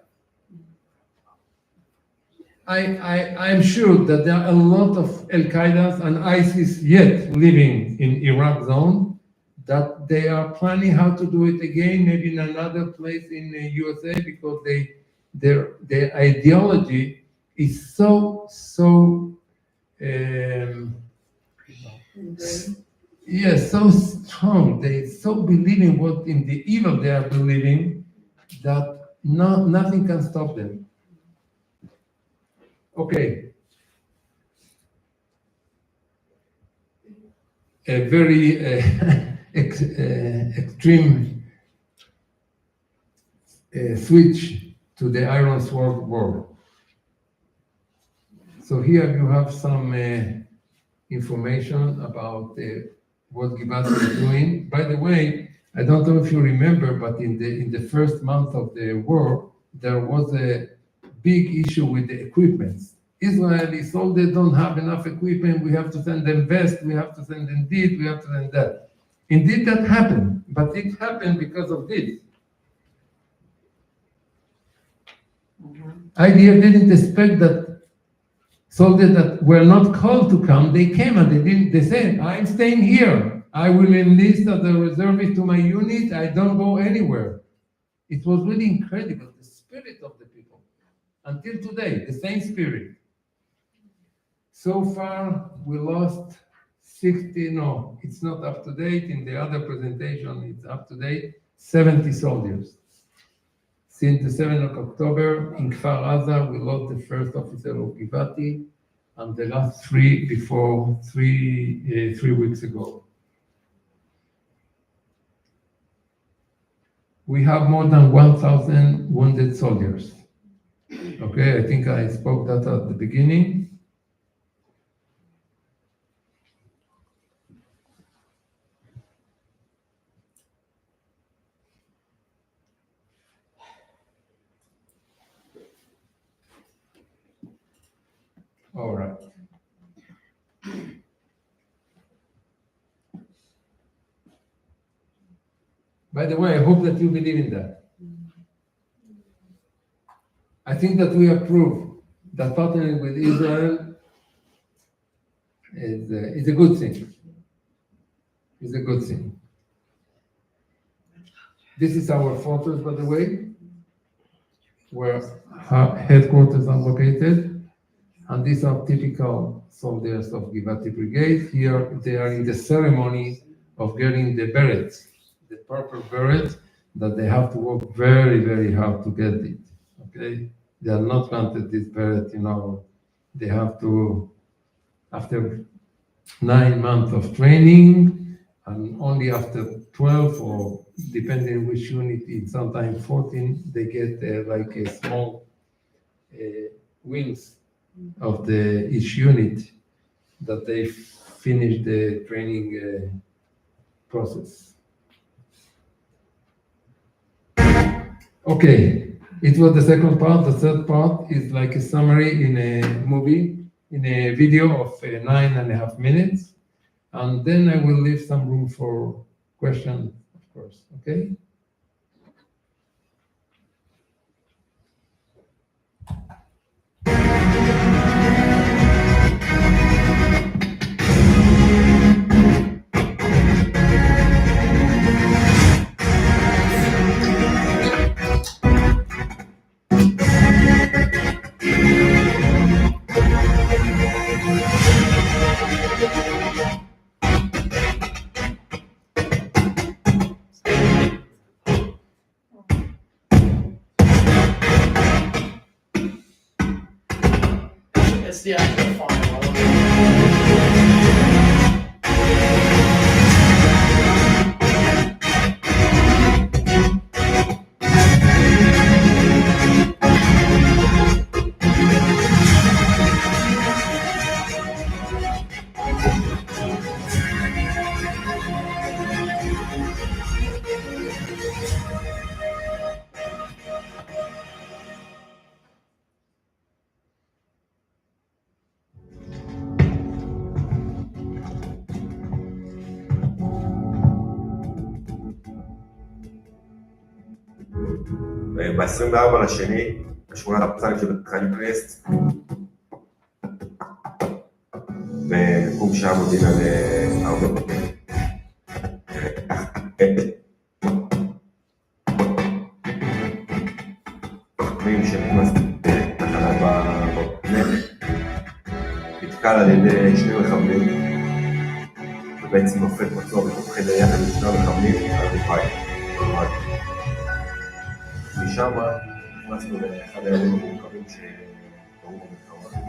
I'm sure that there are a lot of Al-Qaedas and ISIS yet living in Iraq zone, that they are planning how to do it again, maybe in another place in the USA, because their ideology is so strong. They so believe in the evil they are believing, that nothing can stop them. Okay. A very extreme switch to the Iron Sword War. So here you have some information about what Givati is doing. By the way, I don't know if you remember, but in the first month of the war, there was a big issue with the equipments. Israelis, so they don't have enough equipment, we have to send them vests, we have to send them this, we have to send that. Indeed, that happened, but it happened because of this. IDF didn't expect that soldiers that were not called to come, they came and they said, I'm staying here. I will enlist as a reservist to my unit, I don't go anywhere. It was really incredible, the spirit of the people. Until today, the same spirit. So far, we lost 60, no, it's not up to date. In the other presentation, it's up to date, 70 soldiers. Since the 7th of October, in Kfar Aza, we lost the first officer of Givati, and the last three before 3 weeks ago. We have more than 1,000 wounded soldiers. Okay, I think I spoke that at the beginning. All right. By the way, I hope that you believe in that. I think that we have proved that partnering with Israel is a good thing. It's a good thing. This is our fortress, by the way, where our headquarters are located. And these are typical soldiers of Givati Brigade. Here they are in the ceremony of getting the berets, the purple beret, that they have to work very, very hard to get it. Okay? They are not granted this beret, they have to, after 9 months of training, and only after 12, or depending which unit, it's sometimes 14, they get like a small wings of each unit, that they finish the training process. Okay, it was the second part. The third part is like a summary in a movie, in a video of 9.5 minutes. And then I will leave some room for questions, of course, okay? It's the actual file. ב-24 לשני, בשכונת הפצ"רים שבתחנת קרסט, במקום שעה מודיעין על 4 בוקר. חכמים שנכנס לתחנת בבוקר, נתקל על ידי שני מחבלים, ובעצם נופל פצוע בתוך חדר יחד עם שני מחבלים על הבית. משם נכנסנו לאחד הימים המורכבים שקרו במלחמה.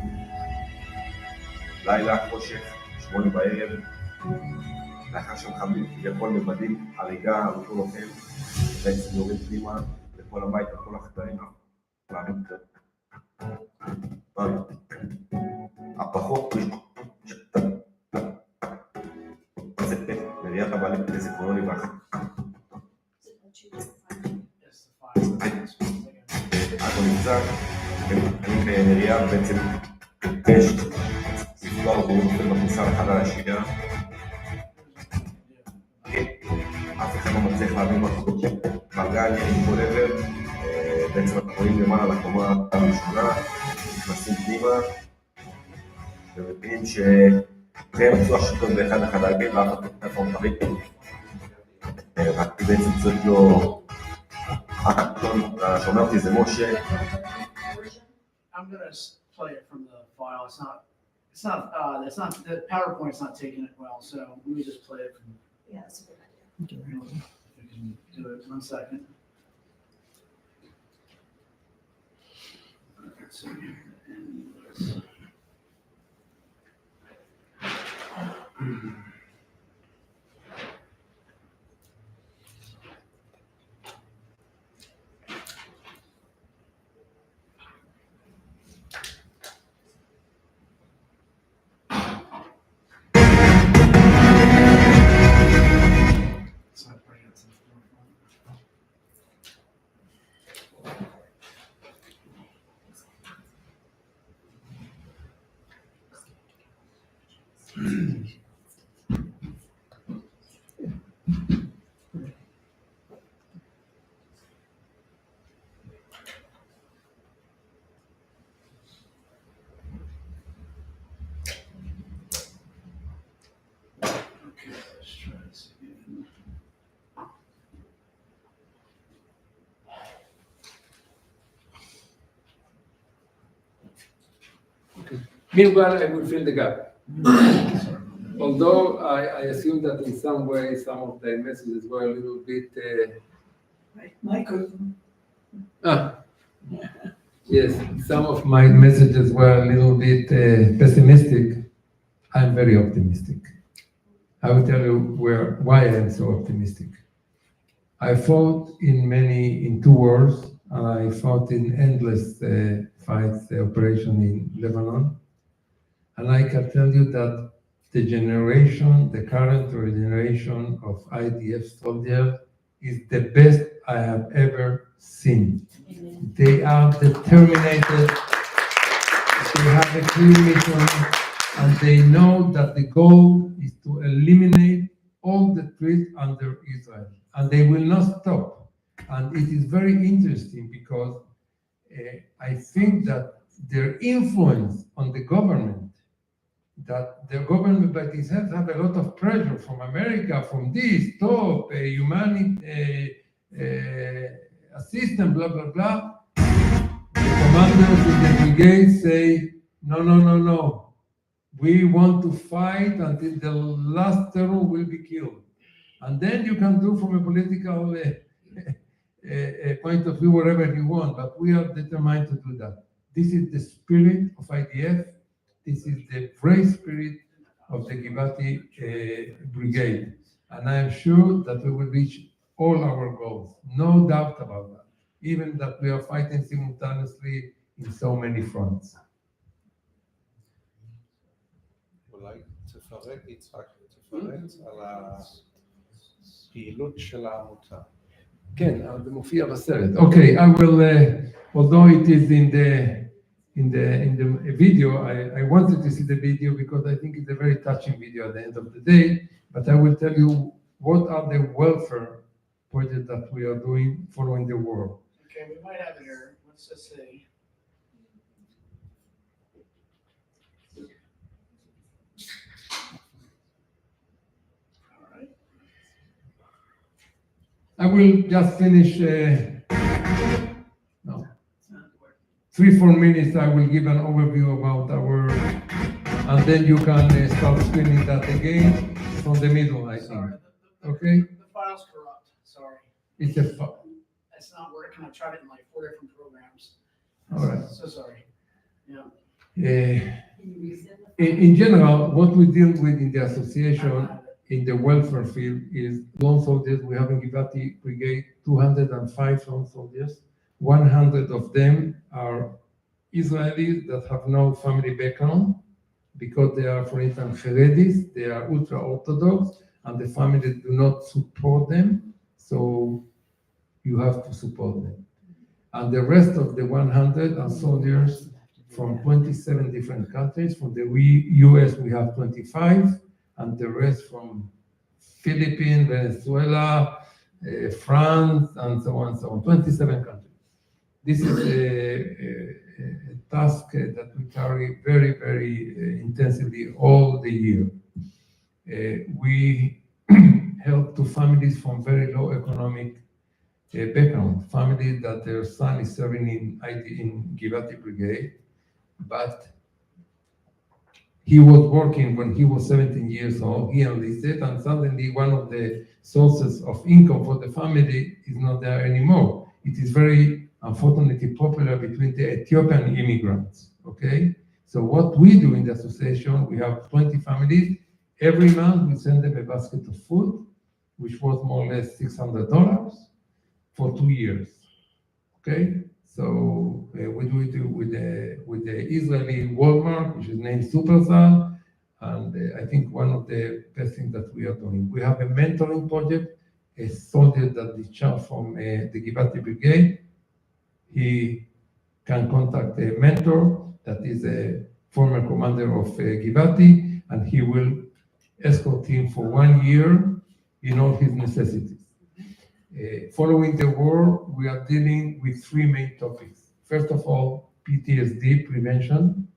לילה, חושך, 8 בערב, לאחר שמחבלים כביכול מבדים הריגה על אותו לוחם, בעצם יורד פנימה לכל הבית, לכל החדרים, הפחות זה פת, מריית הבעלים לזיכרונו לברכה. אנחנו נמצא, אני בנריה בעצם יש ספלור והוא נופל בכניסה לחדר השנייה. אף אחד לא מצליח להבין מה קורה. בגן עם כל עבר, בעצם אנחנו רואים למעלה לקומה הראשונה, נכנסים פנימה, ומבינים שהם מצאו השלטון באחד החדרים, ואף אחד לא יכול לחבק. רק בעצם צריך לו... שומע אותי זה משה. I'm going to play it from the file. The PowerPoint's not taking it well, so let me just play it from. Yeah, that's a good idea. If you can do it 1 second. So Meanwhile, I will fill the gap. Although I assume that in some way, some of the messages were a little bit... Microphone. Yes, some of my messages were a little bit pessimistic. I'm very optimistic. I will tell you why I am so optimistic. I fought in 2 wars, and I fought in endless fights, operation in Lebanon. And I can tell you that the current generation of IDF soldiers is the best I have ever seen. They are determined, they have a clear mission, and they know that the goal is to eliminate all the threats under Israel, and they will not stop. And it is very interesting because I think that their influence on the government, that the government by itself have a lot of pressure from America, from this, top, humanity, assistance, blah, blah, blah. The commanders in the brigade say, no. We want to fight until the last terror will be killed. And then you can do from a political point of view whatever you want, but we are determined to do that. This is the spirit of IDF. This is the brave spirit of the Givati Brigade. And I am sure that we will reach all our goals. No doubt about that. Even that we are fighting simultaneously in so many fronts. אולי תפרט, יצחק, תפרט על הפעילות של העמותה. כן, זה מופיע בסרט. Okay, I will, although it is in the video, I wanted to see the video because I think it's a very touching video at the end of the day, but I will tell you what are the welfare projects that we are doing following the war. Okay, we might have it here. Let's just see. All right. I will just finish, 3-4 minutes. I will give an overview about our, and then you can start screening that again from the middle, I think. Sorry. Okay? The file's corrupt. Sorry. It's a fun. It's not working. I tried it in like 4 different programs. All right. So sorry. Yeah. In general, what we deal with in the association in the welfare field is lone soldiers. We have in Givati Brigade 205 lone soldiers. 100 of them are Israelis that have no family background because they are, for instance, Haredis, they are ultra-Orthodox, and the family do not support them, so you have to support them. And the rest of the 100 are soldiers from 27 different countries. From the US, we have 25, and the rest from Philippines, Venezuela, France, and so on, 27 countries. This is a task that we carry very, very intensively all the year. We help to families from very low economic background, families that their son is serving in Givati Brigade, but he was working when he was 17 years old, he enlisted, and suddenly one of the sources of income for the family is not there anymore. It is very, unfortunately, popular between the Ethiopian immigrants, okay? So what we do in the association, we have 20 families. Every month we send them a basket of food, which was more or less $600 for 2 years, okay? So we do it with the Israeli Walmart, which is named Supersal, and I think one of the best things that we are doing. We have a mentoring project, a soldier that discharged from the Givati Brigade. He can contact a mentor that is a former commander of Givati, and he will escort him for 1 year in all his necessities. Following the war, we are dealing with 3 main topics. First of all, PTSD prevention.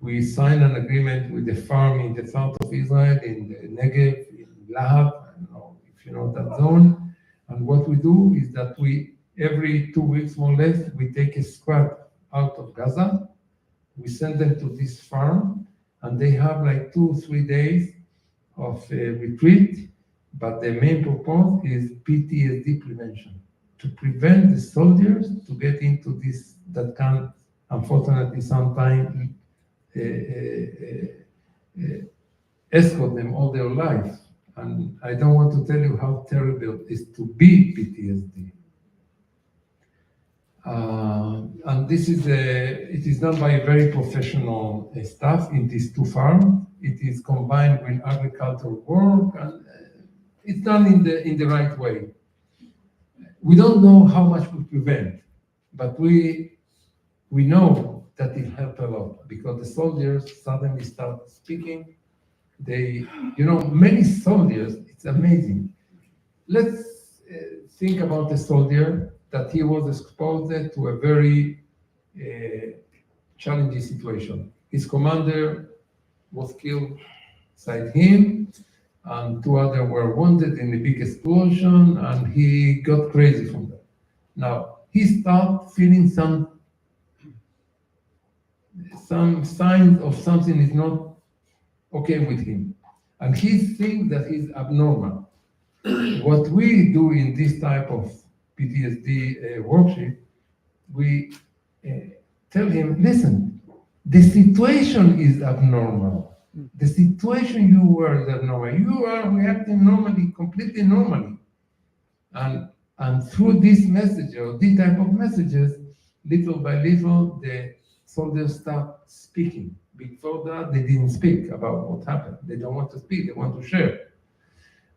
We signed an agreement with the farm in the south of Israel, in the Negev, in Lahab, I don't know if you know that zone. And what we do is that we, every 2 weeks more or less, we take a squad out of Gaza. We send them to this farm, and they have like 2-3 days of retreat. But the main purpose is PTSD prevention, to prevent the soldiers to get into this, that can, unfortunately, sometimes escort them all their life. And I don't want to tell you how terrible it is to be PTSD. And this is it is done by a very professional staff in these 2 farms. It is combined with agricultural work, and it's done in the right way. We don't know how much we prevent, but we know that it helped a lot because the soldiers suddenly start speaking. They, many soldiers, it's amazing. Let's think about a soldier that he was exposed to a very challenging situation. His commander was killed beside him, and 2 others were wounded in a big explosion, and he got crazy from that. Now, he started feeling some signs of something is not okay with him, and he thinks that he's abnormal. What we do in this type of PTSD workshop, we tell him, listen, The situation is abnormal. The situation you were is abnormal. You are reacting normally, completely normally. And through this message or this type of messages, little by little, the soldiers start speaking. Before that, they didn't speak about what happened. They don't want to speak, they want to share.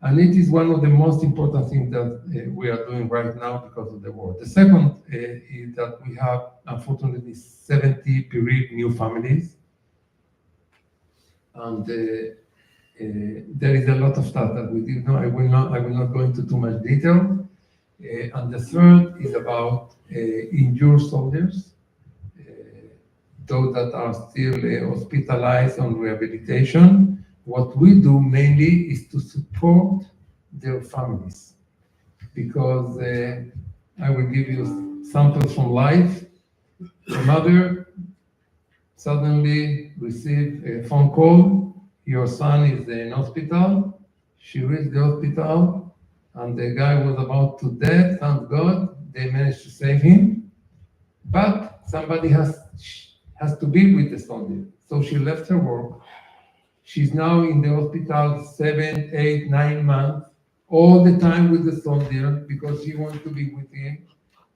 And it is one of the most important things that we are doing right now because of the war. The second is that we have, unfortunately, 70 bereaved new families. And there is a lot of stuff that we did know. I will not go into too much detail. And the third is about injured soldiers, those that are still hospitalized on rehabilitation. What we do mainly is to support their families, because I will give you samples from life. A mother suddenly received a phone call, your son is in hospital. She reached the hospital and the guy was about to die. Thank God they managed to save him, but somebody has to be with the soldier. So she left her work. She's now in the hospital 7, 8, 9 months, all the time with the soldier because she wants to be with him.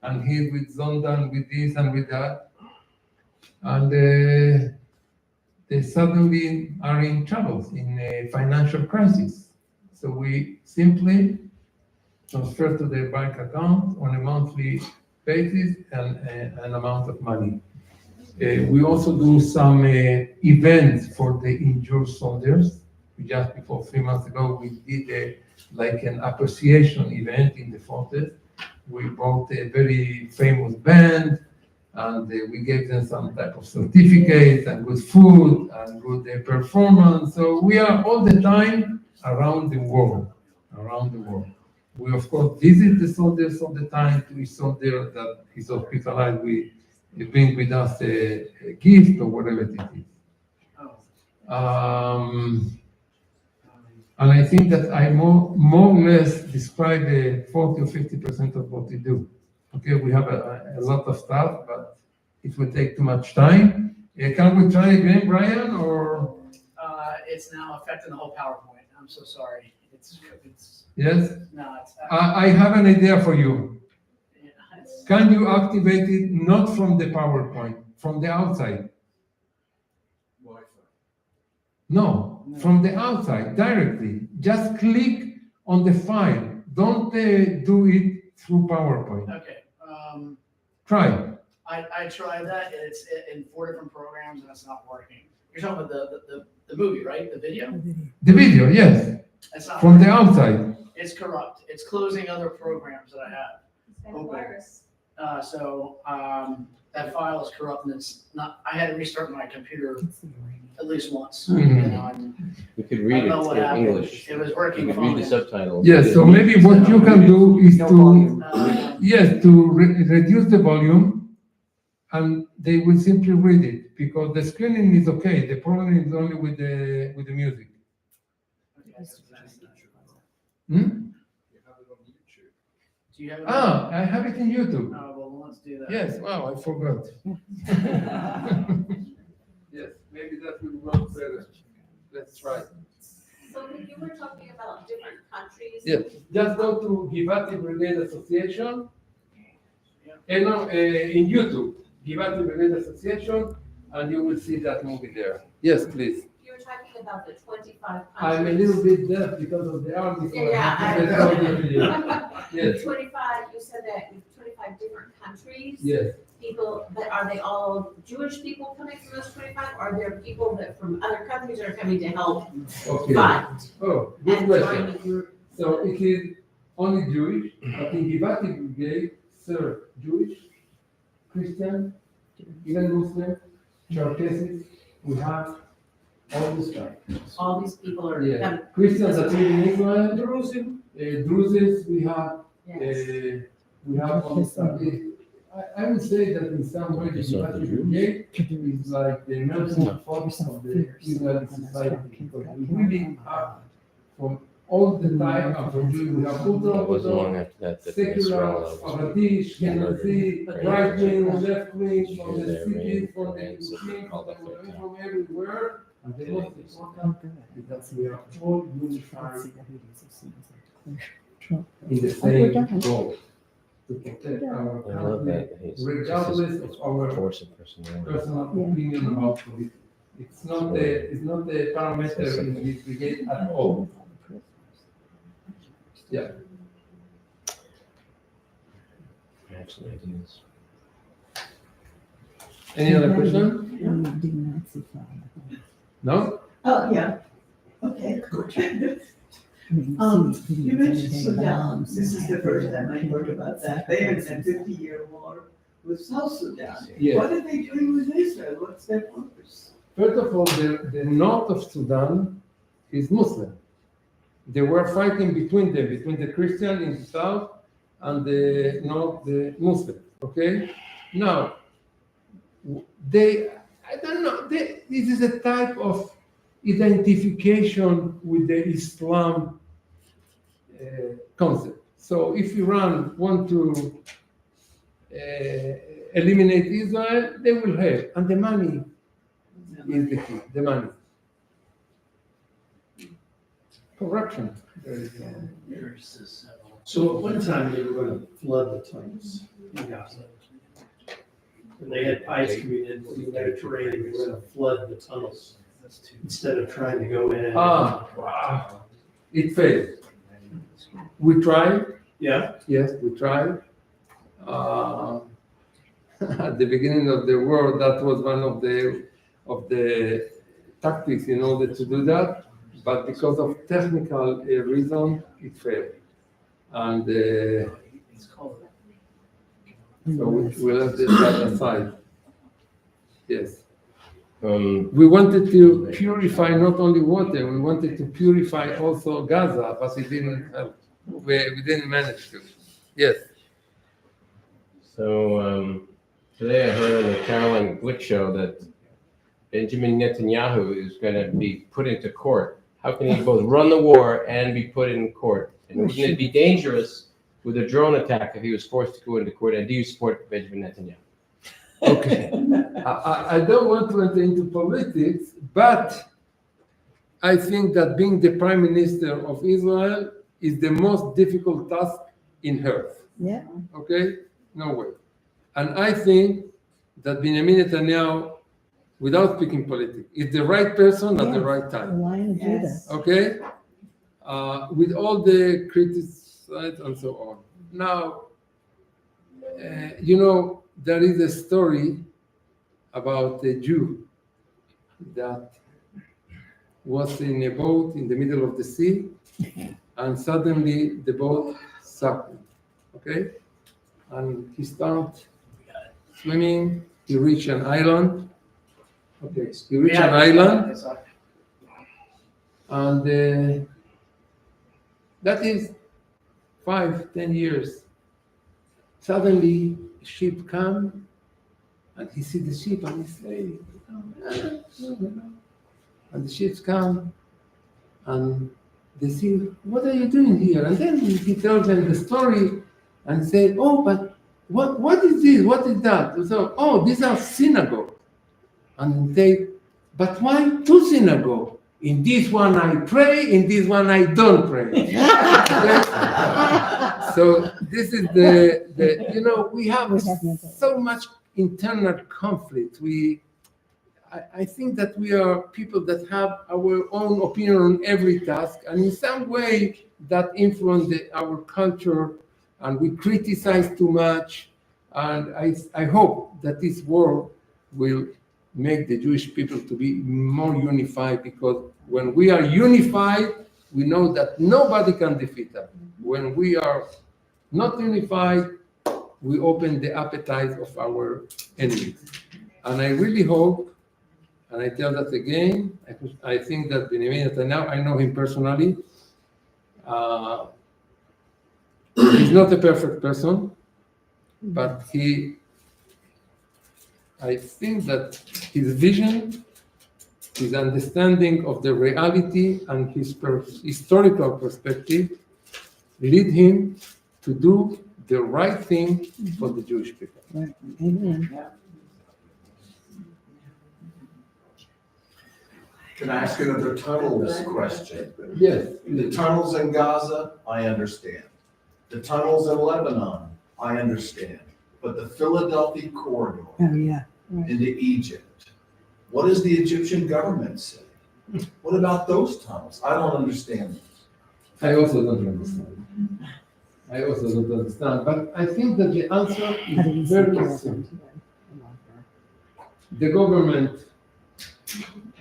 And he's with Zonda and with this and with that. And they suddenly are in trouble, in a financial crisis. So we simply transfer to their bank account on a monthly basis an amount of money. We also do some events for the injured soldiers. Just before 3 months ago, we did like an appreciation event in the fortress. We brought a very famous band, and we gave them some type of certificate and good food and good performance. So we are all the time around the world. We of course visit the soldiers all the time. To each soldier that is hospitalized, we bring with us a gift or whatever it is. And I think that I more or less describe 40 or 50% of what we do. Okay, we have a lot of stuff, but it will take too much time. Can we try again, Brian, or? It's now affecting the whole PowerPoint. I'm so sorry. It's Yes? no, it's. I have an idea for you. It's Can you activate it not from the PowerPoint, from the outside? No, from the outside, directly. Just click on the file. Don't do it through PowerPoint. okay. Try. I tried that. It's in 4 different programs and it's not working. You're talking about the movie, right? The video? The video, yes, It's not from the working. outside. It's corrupt. It's closing other programs that I have. That file is corrupt and it's not, I had to restart my computer at least once. Mhm. You know, and You could I read don't know it what in happened. English. It was You working could read the fine. subtitles. Yes, so maybe what you can do is to, Um, to reduce the volume, and they will simply read it, because the screening is okay. The problem is only with the music. Hmm? Do you have it? I have it in YouTube. Oh, well, let's do that. Yes, wow, I forgot. Yes, maybe that will work better. Let's try. So you were talking about different countries. Yes, just go to Givati Brigade Association, and in YouTube, Givati Brigade Association, and you will see that movie there. Yes, please. You were talking about the 25 I'm a countries. little bit deaf because of the army. So Yeah, I have to get all the video. Yes, 25, you said that 25 different countries. yes. People, but are they all Jewish people coming from those 25? Or are there people that from other countries are coming to help Okay. fund Oh, good and question. join the group? So it is only Jewish, but in Givati Brigade serve Jewish, Christian, even Muslim, Cherkessis. We have all this stuff. All these people are Yeah, coming. Christians that live in Israel, Druzes, Yes. we have all this stuff. I would say that in some way the Givati Brigade is like the melting pot of the Israeli society, because we really have from all the time, and for Jews we have It wasn't long ultra, after that that the secular, Israel Faradi, Ashkenazi, right wing, left wing, from the Their cities, main from the events that Muslims, they call the from everywhere. And the most important is that we are all unified in the same goal, to protect our I love country, that. He's regardless just of our force of personality. personal opinion about politics. It's not the parameter in this brigade at all. Yeah. Actually, ideas. Any other question? No? Oh, yeah. Okay. You mentioned Sudan. This is the first time I heard about that. They had a 50-year war with South Sudan. Yes. What are they doing with Israel? What's their purpose? First of all, the north of Sudan is Muslim. They were fighting between them, between the Christian in the south and the north, the Muslim. Okay? Now, I don't know, this is a type of identification with the Islam concept. So if Iran want to eliminate Israel, they will have, and the money is the key, the money. Corruption. So at one time, they were gonna flood the tunnels in Gaza. And they had pipes coming in from the Mediterranean, they were gonna flood the tunnels instead of trying to go in. Wow. It failed. We tried. Yeah, Yes, we tried. At the beginning of the war, that was one of the tactics in order to do that. But because of technical reason, it failed. And so we left that aside. Yes. We wanted to purify not only water, we wanted to purify also Gaza, but it didn't help. We didn't manage to. Yes. So today I heard on the Caroline Glick show that Benjamin Netanyahu is going to be put into court. How can he both run the war and be put in court? And wouldn't it be dangerous with a drone attack if he was forced to go into court? And do you support Benjamin Netanyahu? Okay. I don't want to enter into politics, but I think that being the prime minister of Israel is the most difficult task in earth. Yeah. Okay? No way. And I think that Benjamin Netanyahu, without speaking politics, is the right person at the right time. Lion of Judah. Okay? With all the criticisms and so on. Now, there is a story about a Jew that was in a boat in the middle of the sea, and suddenly the boat sucked him. Okay? And he started swimming, he reached an island. Okay, he reached an island, and that is 5-10 years. Suddenly, a ship comes, and he sees the ship, and he says, and the ships come, and they say, what are you doing here? And then he tells them the story, and say, oh, but what is this? What is that? So, oh, these are synagogues. And they, but why two synagogues? In this one I pray, in this one I don't pray. So this is we have so much internal conflict. I think that we are people that have our own opinion on every task, and in some way that influence our culture, and we criticize too much. And I hope that this war will make the Jewish people to be more unified, because when we are unified, we know that nobody can defeat us. When we are not unified, we open the appetite of our enemies. And I really hope, and I tell that again, I think that Benjamin Netanyahu, I know him personally, he's not a perfect person, but I think that his vision his understanding of the reality and his historical perspective lead him to do the right thing for the Jewish people. Can I ask another tunnels question? Yes. The tunnels in Gaza, I understand. The tunnels in Lebanon, I understand. But the Philadelphia corridor into Egypt, what does the Egyptian government say? What about those tunnels? I don't understand this. I also don't understand. But I think that the answer is very simple. The government,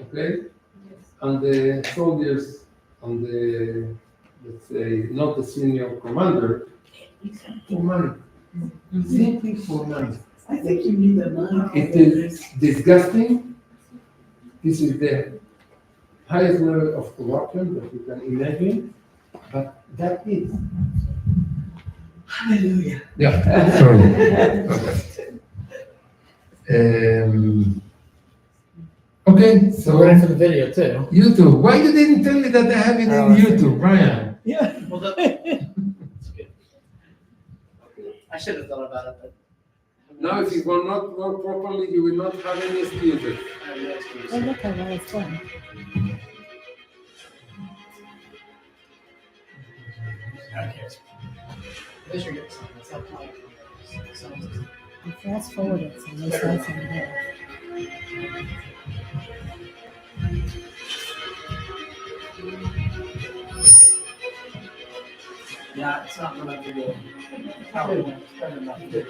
okay, and the soldiers and the, let's say, not the senior commander, for money. Simply for money. I think you need the money. It is disgusting. This is the highest level of corruption that you can imagine, but that is. Hallelujah. Yeah, sorry. Okay, so We're ready for the video too. YouTube. Why you didn't tell me that I have it in YouTube, Brian? Yeah. Well, that's good. I should have thought about it, but. Now, if you will not work properly, you will not have any excuses. I have no excuse. Oh, look how well it's done. Okay. At least you're getting something. It's not like something. You fast forward it, so they say something there. Yeah, it's not gonna be probably spend enough to do.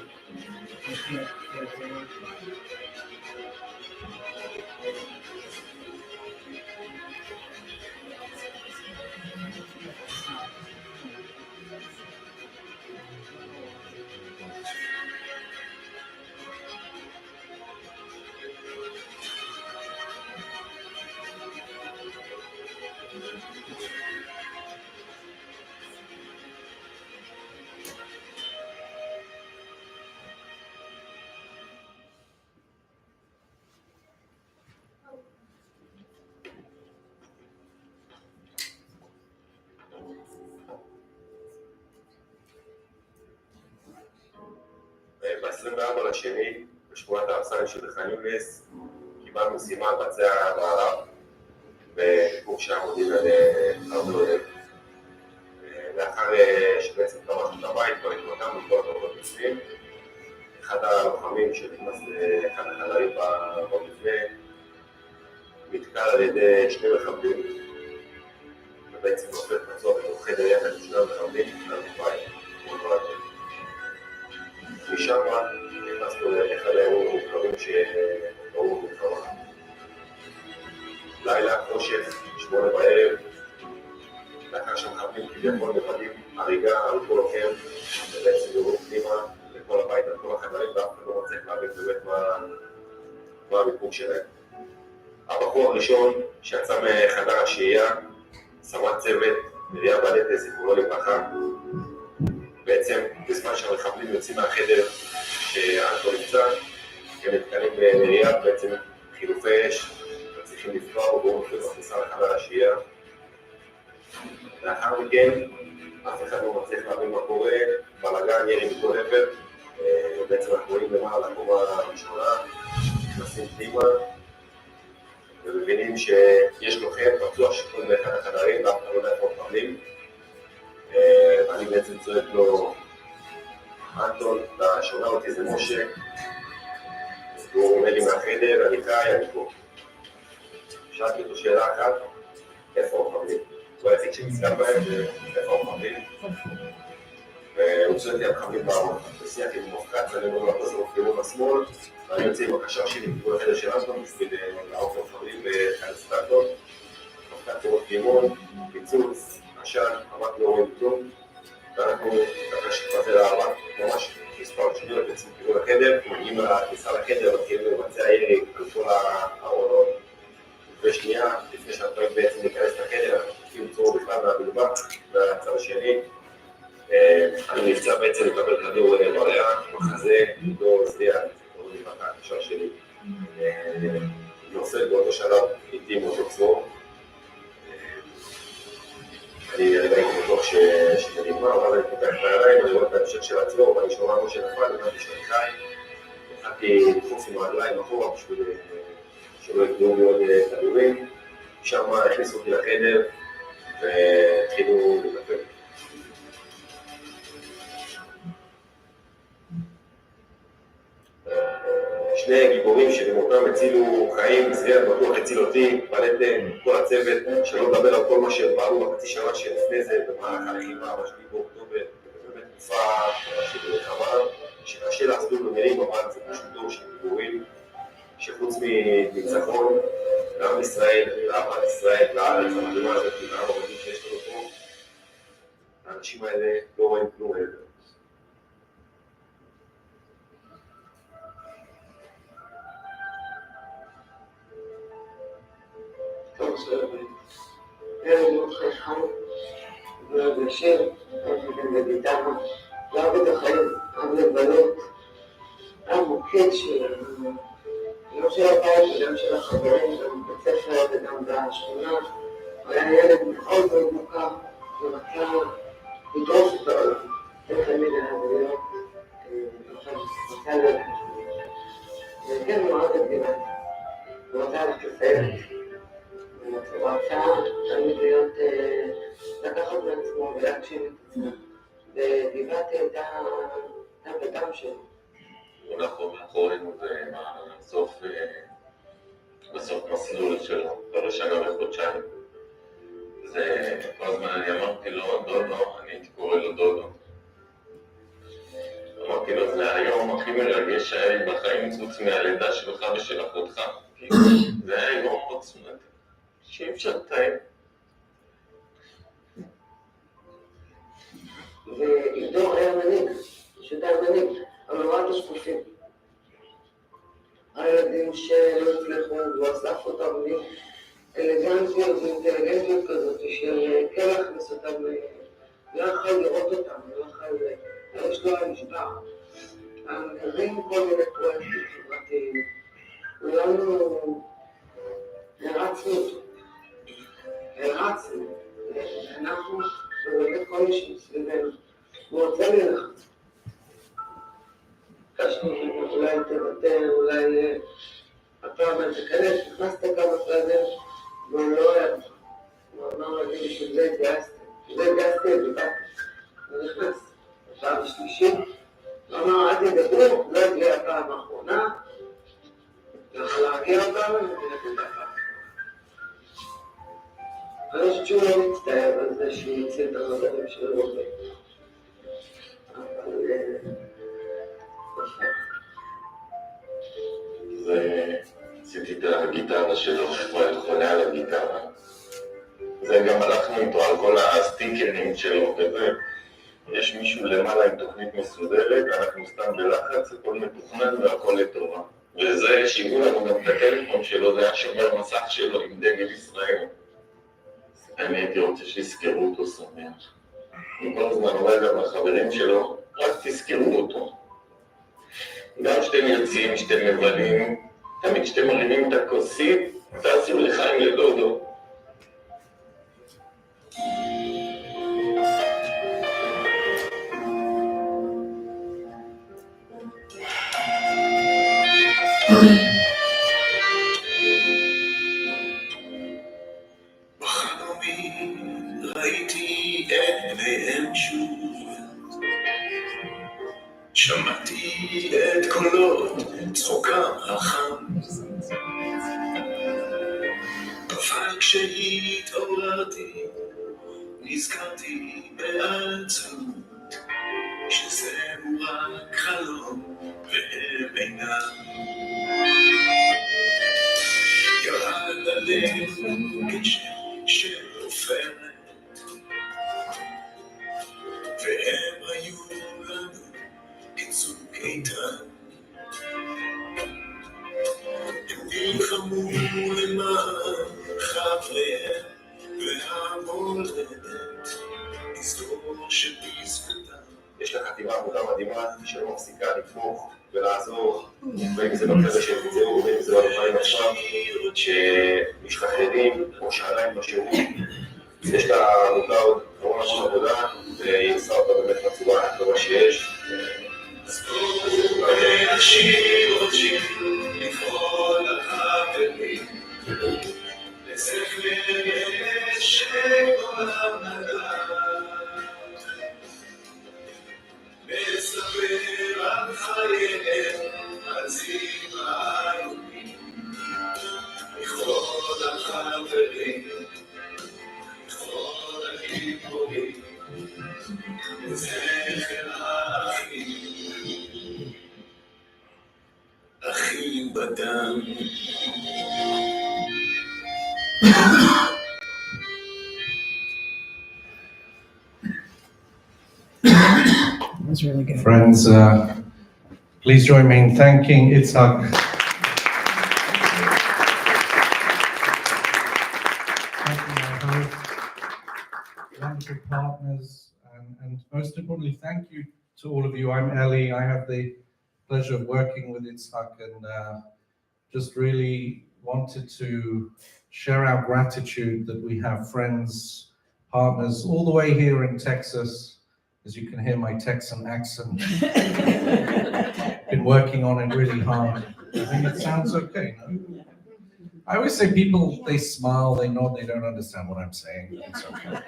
ב-24 לשני, בשכונת הארסנל שבח'אן יונס, קיבלנו משימה לבצע מערב בביקור שהמודיעין על חרב לב. לאחר שבעצם פרשנו את הבית, כבר התמקמנו כל הכוחות בפנים. אחד הלוחמים שנכנס לאחד החדרים במבנה נתקל על ידי שני מחבלים, ובעצם נופל פצוע בתוך חדר יחד עם שני המחבלים נתקל בבית. משם נכנסנו לאחד האירועים המורכבים שראו במלחמה. לילה, חושך, 8 בערב, לאחר שמחבלים כביכול מבדים הריגה על כל לוחם, ובעצם יורים פנימה לכל הבית, על כל החדרים, ואף אחד לא מצליח להבין באמת מה המיקום שלהם. הבחור הראשון שיצא מחדר השהייה, סמ"ר צוות, מרים בלטה, זיכרונו לברכה. בעצם בזמן שהמחבלים יוצאים מהחדר שאנטו נמצא, הם נתקלים במרים, בעצם חילופי אש, מצליחים לפגוע בו והוא נופל בכניסה לחדר השהייה. לאחר מכן, אף אחד לא מצליח להבין מה קורה, בלגן, ירי מכל עבר, בעצם אנחנו רואים למעלה לקומה הראשונה, נכנסים פנימה, ומבינים שיש לוחם פצוע שכון באחד החדרים, ואף אחד לא יודע איפה מחבלים. אני בעצם צועק לו, אנטון, אתה שומע אותי, זה משה. הוא עומד לי מהחדר, אני חי, אני פה. שאלתי אותו שאלה אחת, איפה המחבלים? הוא היחיד שמזכר בהם, איפה המחבלים? והוא צועק לי המחבלים בארון. בשיח עם מופקץ, אני אומר לו, אתה זרוק כיוון בשמאל, ואני יוצא עם הקשר שלי מכיוון החדר של אנטון, בשביל לערוך למחבלים בחלץ את האנטון. מופקץ לראות כיוון, פיצוץ, עשן, עמד לא רואים כלום, ואנחנו ככה שכבת אל הארבע, ממש מספר שניות בעצם כיוון החדר, מגיעים לכניסה לחדר, מתחילים לבצע ירי על כל הארונות, ושנייה, לפני שאנחנו בעצם להיכנס לחדר, אנחנו תוקפים צור בכלל מהמלבק, מהצד השני, אני נפצע בעצם לקבל כדור בריאה, בחזה, עידו זליע, קוראים לי בקה, הקשר שלי, נופל באותו שלב איתי מאותו צור. אני הייתי בטוח שזה נגמר, אבל אני פותח בעיניים, אני רואה את ההמשך של הצרור, ואני שומע כמו שנפל, הבנתי שנתיים. התחלתי לדחוף עם הרגליים אחורה בשביל שלא יקנו לי עוד כדורים. שם הכניסו אותי לחדר והתחילו לטפל. שני גיבורים שבמותם הצילו חיים, זריאן בטוח הציל אותי, בלטן, כל הצוות, שלא לדבר על כל מה שבאו בחצי שנה שלפני זה, במהלך הלחימה, בשביל באוקטובר, באמת תקופה של מלחמה, שקשה להסביר במילים, אבל זה פשוט דור של גיבורים, שחוץ מניצחון, לעם ישראל, לאהבת ישראל, לארץ המדהימה הזאת, לעם המדהים שיש לנו פה, האנשים האלה לא רואים כלום מעבר. ערב מאוד חייכן, ובשיר, וגיטרה, ואהב את החיים, אהב לבלות, המוקד שלנו, גם של הבית וגם של החברים, גם בבית ספר וגם בשכונה, הוא היה ילד מאוד מאוד מוכר, ורצה לדרוס את העולם, זה תמיד היה להיות, רצה להיות משהו. וכן, הוא אהב את גבעת, הוא רצה ללכת לסיירת. הוא רצה תמיד להיות, לקחת מעצמו ולהגשים את עצמו, וגבעתי הייתה בדם שלו. אנחנו מאחורינו בסוף מסלול שלו, כל השנה וחודשיים. זה כל הזמן אני אמרתי לו, דודו, אני הייתי קורא לו דודו. אמרתי לו, זה היום הכי מרגש שהיה לי בחיים חוץ מהלידה שלך ושל אחותך. זה היה יום עוצמתי. שאי אפשר לתאר. ועידו היה מנהיג, פשוט היה מנהיג, אבל הוא ראה את השקופים. הילדים שלא הצליחו, הוא אסף אותם מאלגנטיות ואינטליגנטיות כזאת, של כן להכניס אותם, לא יכול לראות אותם, לא יכול, יש לו נשבר. המגרים כל מיני פרויקטים חברתיים, כולנו הרצנו אותו. הרצנו, אנחנו, ובאמת כל מי שמסביבנו, הוא רוצה ללחץ. קשנו, אולי תוותר, אולי הפעם אני תכנס, נכנסת כמה פעמים, והוא לא אוהב. הוא אמר לי, בשביל זה התגייסתי, ובאתי. הוא נכנס. הפעם השלישית, הוא אמר, אל תדברו, לא הגיע הפעם האחרונה, יכול להגיע אותנו, ונגיד הפעם. אני חושבת שהוא לא מצטער על זה שהוא יוצא את החברים שלו הרבה. אבל... עשיתי את הגיטרה שלו, הוא היה חולה על הגיטרה. זה גם הלכנו איתו על כל הסטיקרים שלו וזה. יש מישהו למעלה עם תוכנית מסודרת, אנחנו סתם בלחץ, הכל מתוכנן והכל לטובה. וזה שיגעו לנו גם את הטלפון שלו, זה היה שומר מסך שלו עם דגל ישראל. אני הייתי רוצה שיזכרו אותו שמח. הוא כל הזמן אומר גם לחברים שלו, רק תזכרו אותו. גם שאתם יוצאים, שאתם מבלים, תמיד שאתם מרימים את הכוסית, תעשו לחיים לדודו. ראיתי את עיניהם שוב, שמעתי את קולות צחוקם החם, אבל כשהתעוררתי נזכרתי בעצמות שזהו רק חלום והם אינם. ירד עלינו גשם של עופרת, והם היו לנו כצוק איתן. הם נלחמו למען חבריהם והמולדת, נזכור שבזכותם. יש לה חטיבה עבודה מדהימה שלא מפסיקה לתמוך ולעזור, בין אם זה בחבר'ה שנמצאו, בין אם זה בלוחמים עכשיו, שמשתחררים או שעדיין בשירות. יש את העמותה עוד המון עבודה, והיא עושה אותה באמת בצורה הטובה שיש. מספר על חייהם רצים העלומים, לכבוד החברים, לכבוד הגיבורים, לזכר האחים, אחים בדם. That's really good. Friends, please join me in thanking Itzhak. Thanking my host, wonderful partners, and most importantly, thank you to all of you. I'm Eli. I have the pleasure of working with Itzhak, and just really wanted to share our gratitude that we have friends, partners all the way here in Texas. As you can hear my Texan accent, been working on it really hard. I think it sounds okay, no? I always say people, they smile, they nod, they don't understand what I'm saying. It's okay.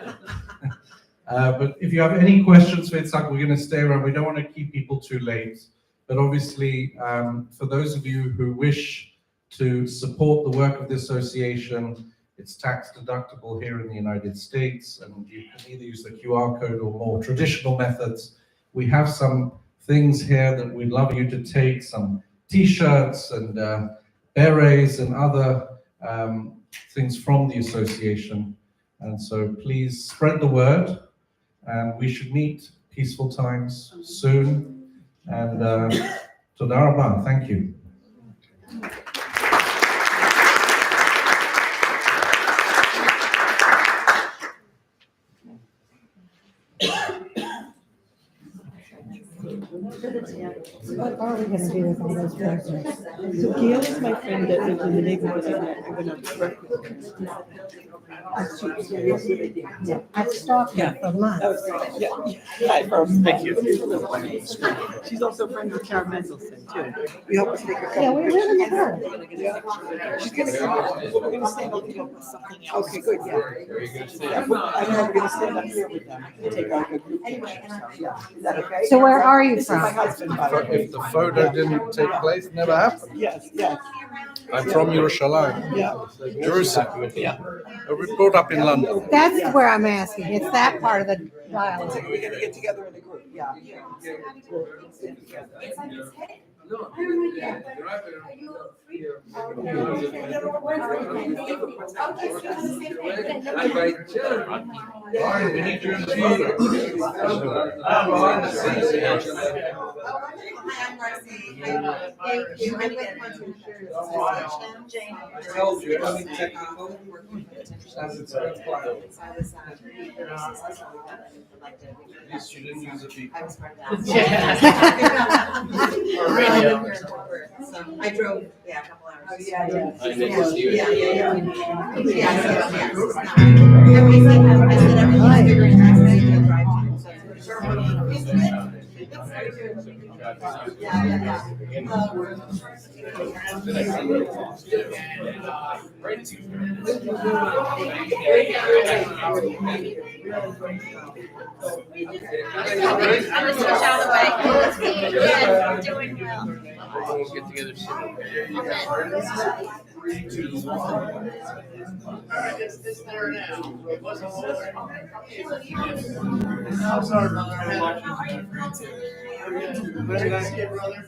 But if you have any questions for Itzhak, we're going to stay around. We don't want to keep people too late. But obviously, for those of you who wish to support the work of the association, it's tax deductible here in the United States, and you can either use the QR code or more traditional methods. We have some things here that we'd love you to take, some t-shirts and berets and other things from the association. And so please spread the word, and we should meet peaceful times soon. And toda rabah, thank you. What are we gonna do with all those programs? So Gail is my friend that lives in the neighborhood, and I'm gonna work with her. Yeah, I've stalked her for months. Thank you. She's also a friend of Karen Mendelson too. We hope to make a couple. Yeah, we live in the hood. She's gonna come. We're gonna stand up here with something else. Okay, good, yeah. Yeah, I know we're gonna stand up here with them and take our group picture. Yeah, is that okay? So where are you This is my from? husband, by the way. If the photo didn't take place, it never happened. Yes, yes. I'm from Yerushalayim, Yeah. Jerusalem. Yeah. I was brought up in London. That's where I'm asking. It's that part of the dialogue. We're gonna get together in a group, yeah. I drove, a couple hours. Oh, yeah. I didn't see it. I said everything's bigger in Mexico, drive Doing well. We'll get together soon. It's there now. It wasn't there. Very nice kid, brother.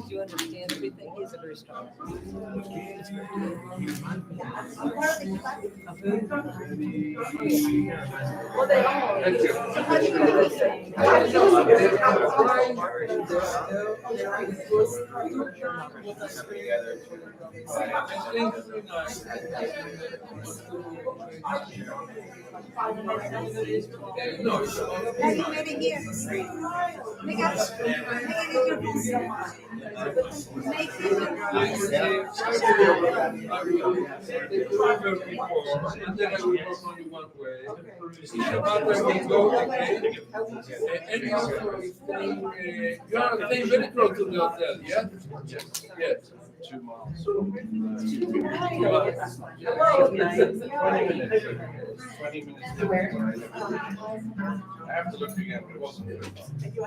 You understand everything? He's a very strong. Well, they And also, you are staying very close to the hotel, yeah? Yes. 2 miles. 20 minutes. I have to look again, but it wasn't.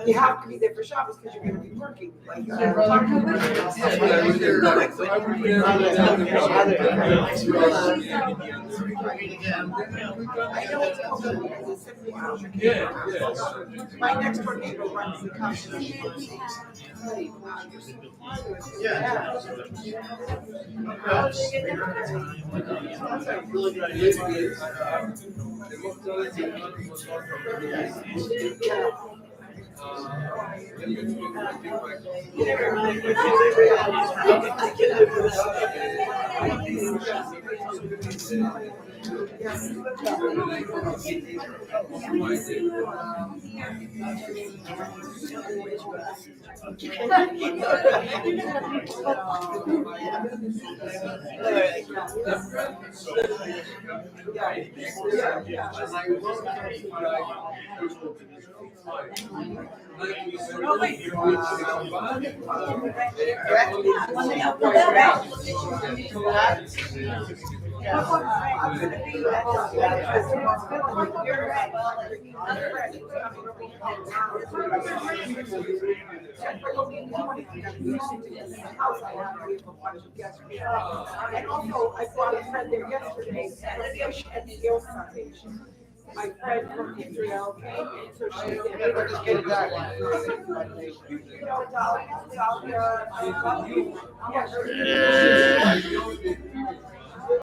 You have to be there for Shabbos because you're gonna be working. Like, my next door neighbor runs the company. And also, I brought a friend there yesterday, fish and eel salvation. My friend from Israel came, so she did.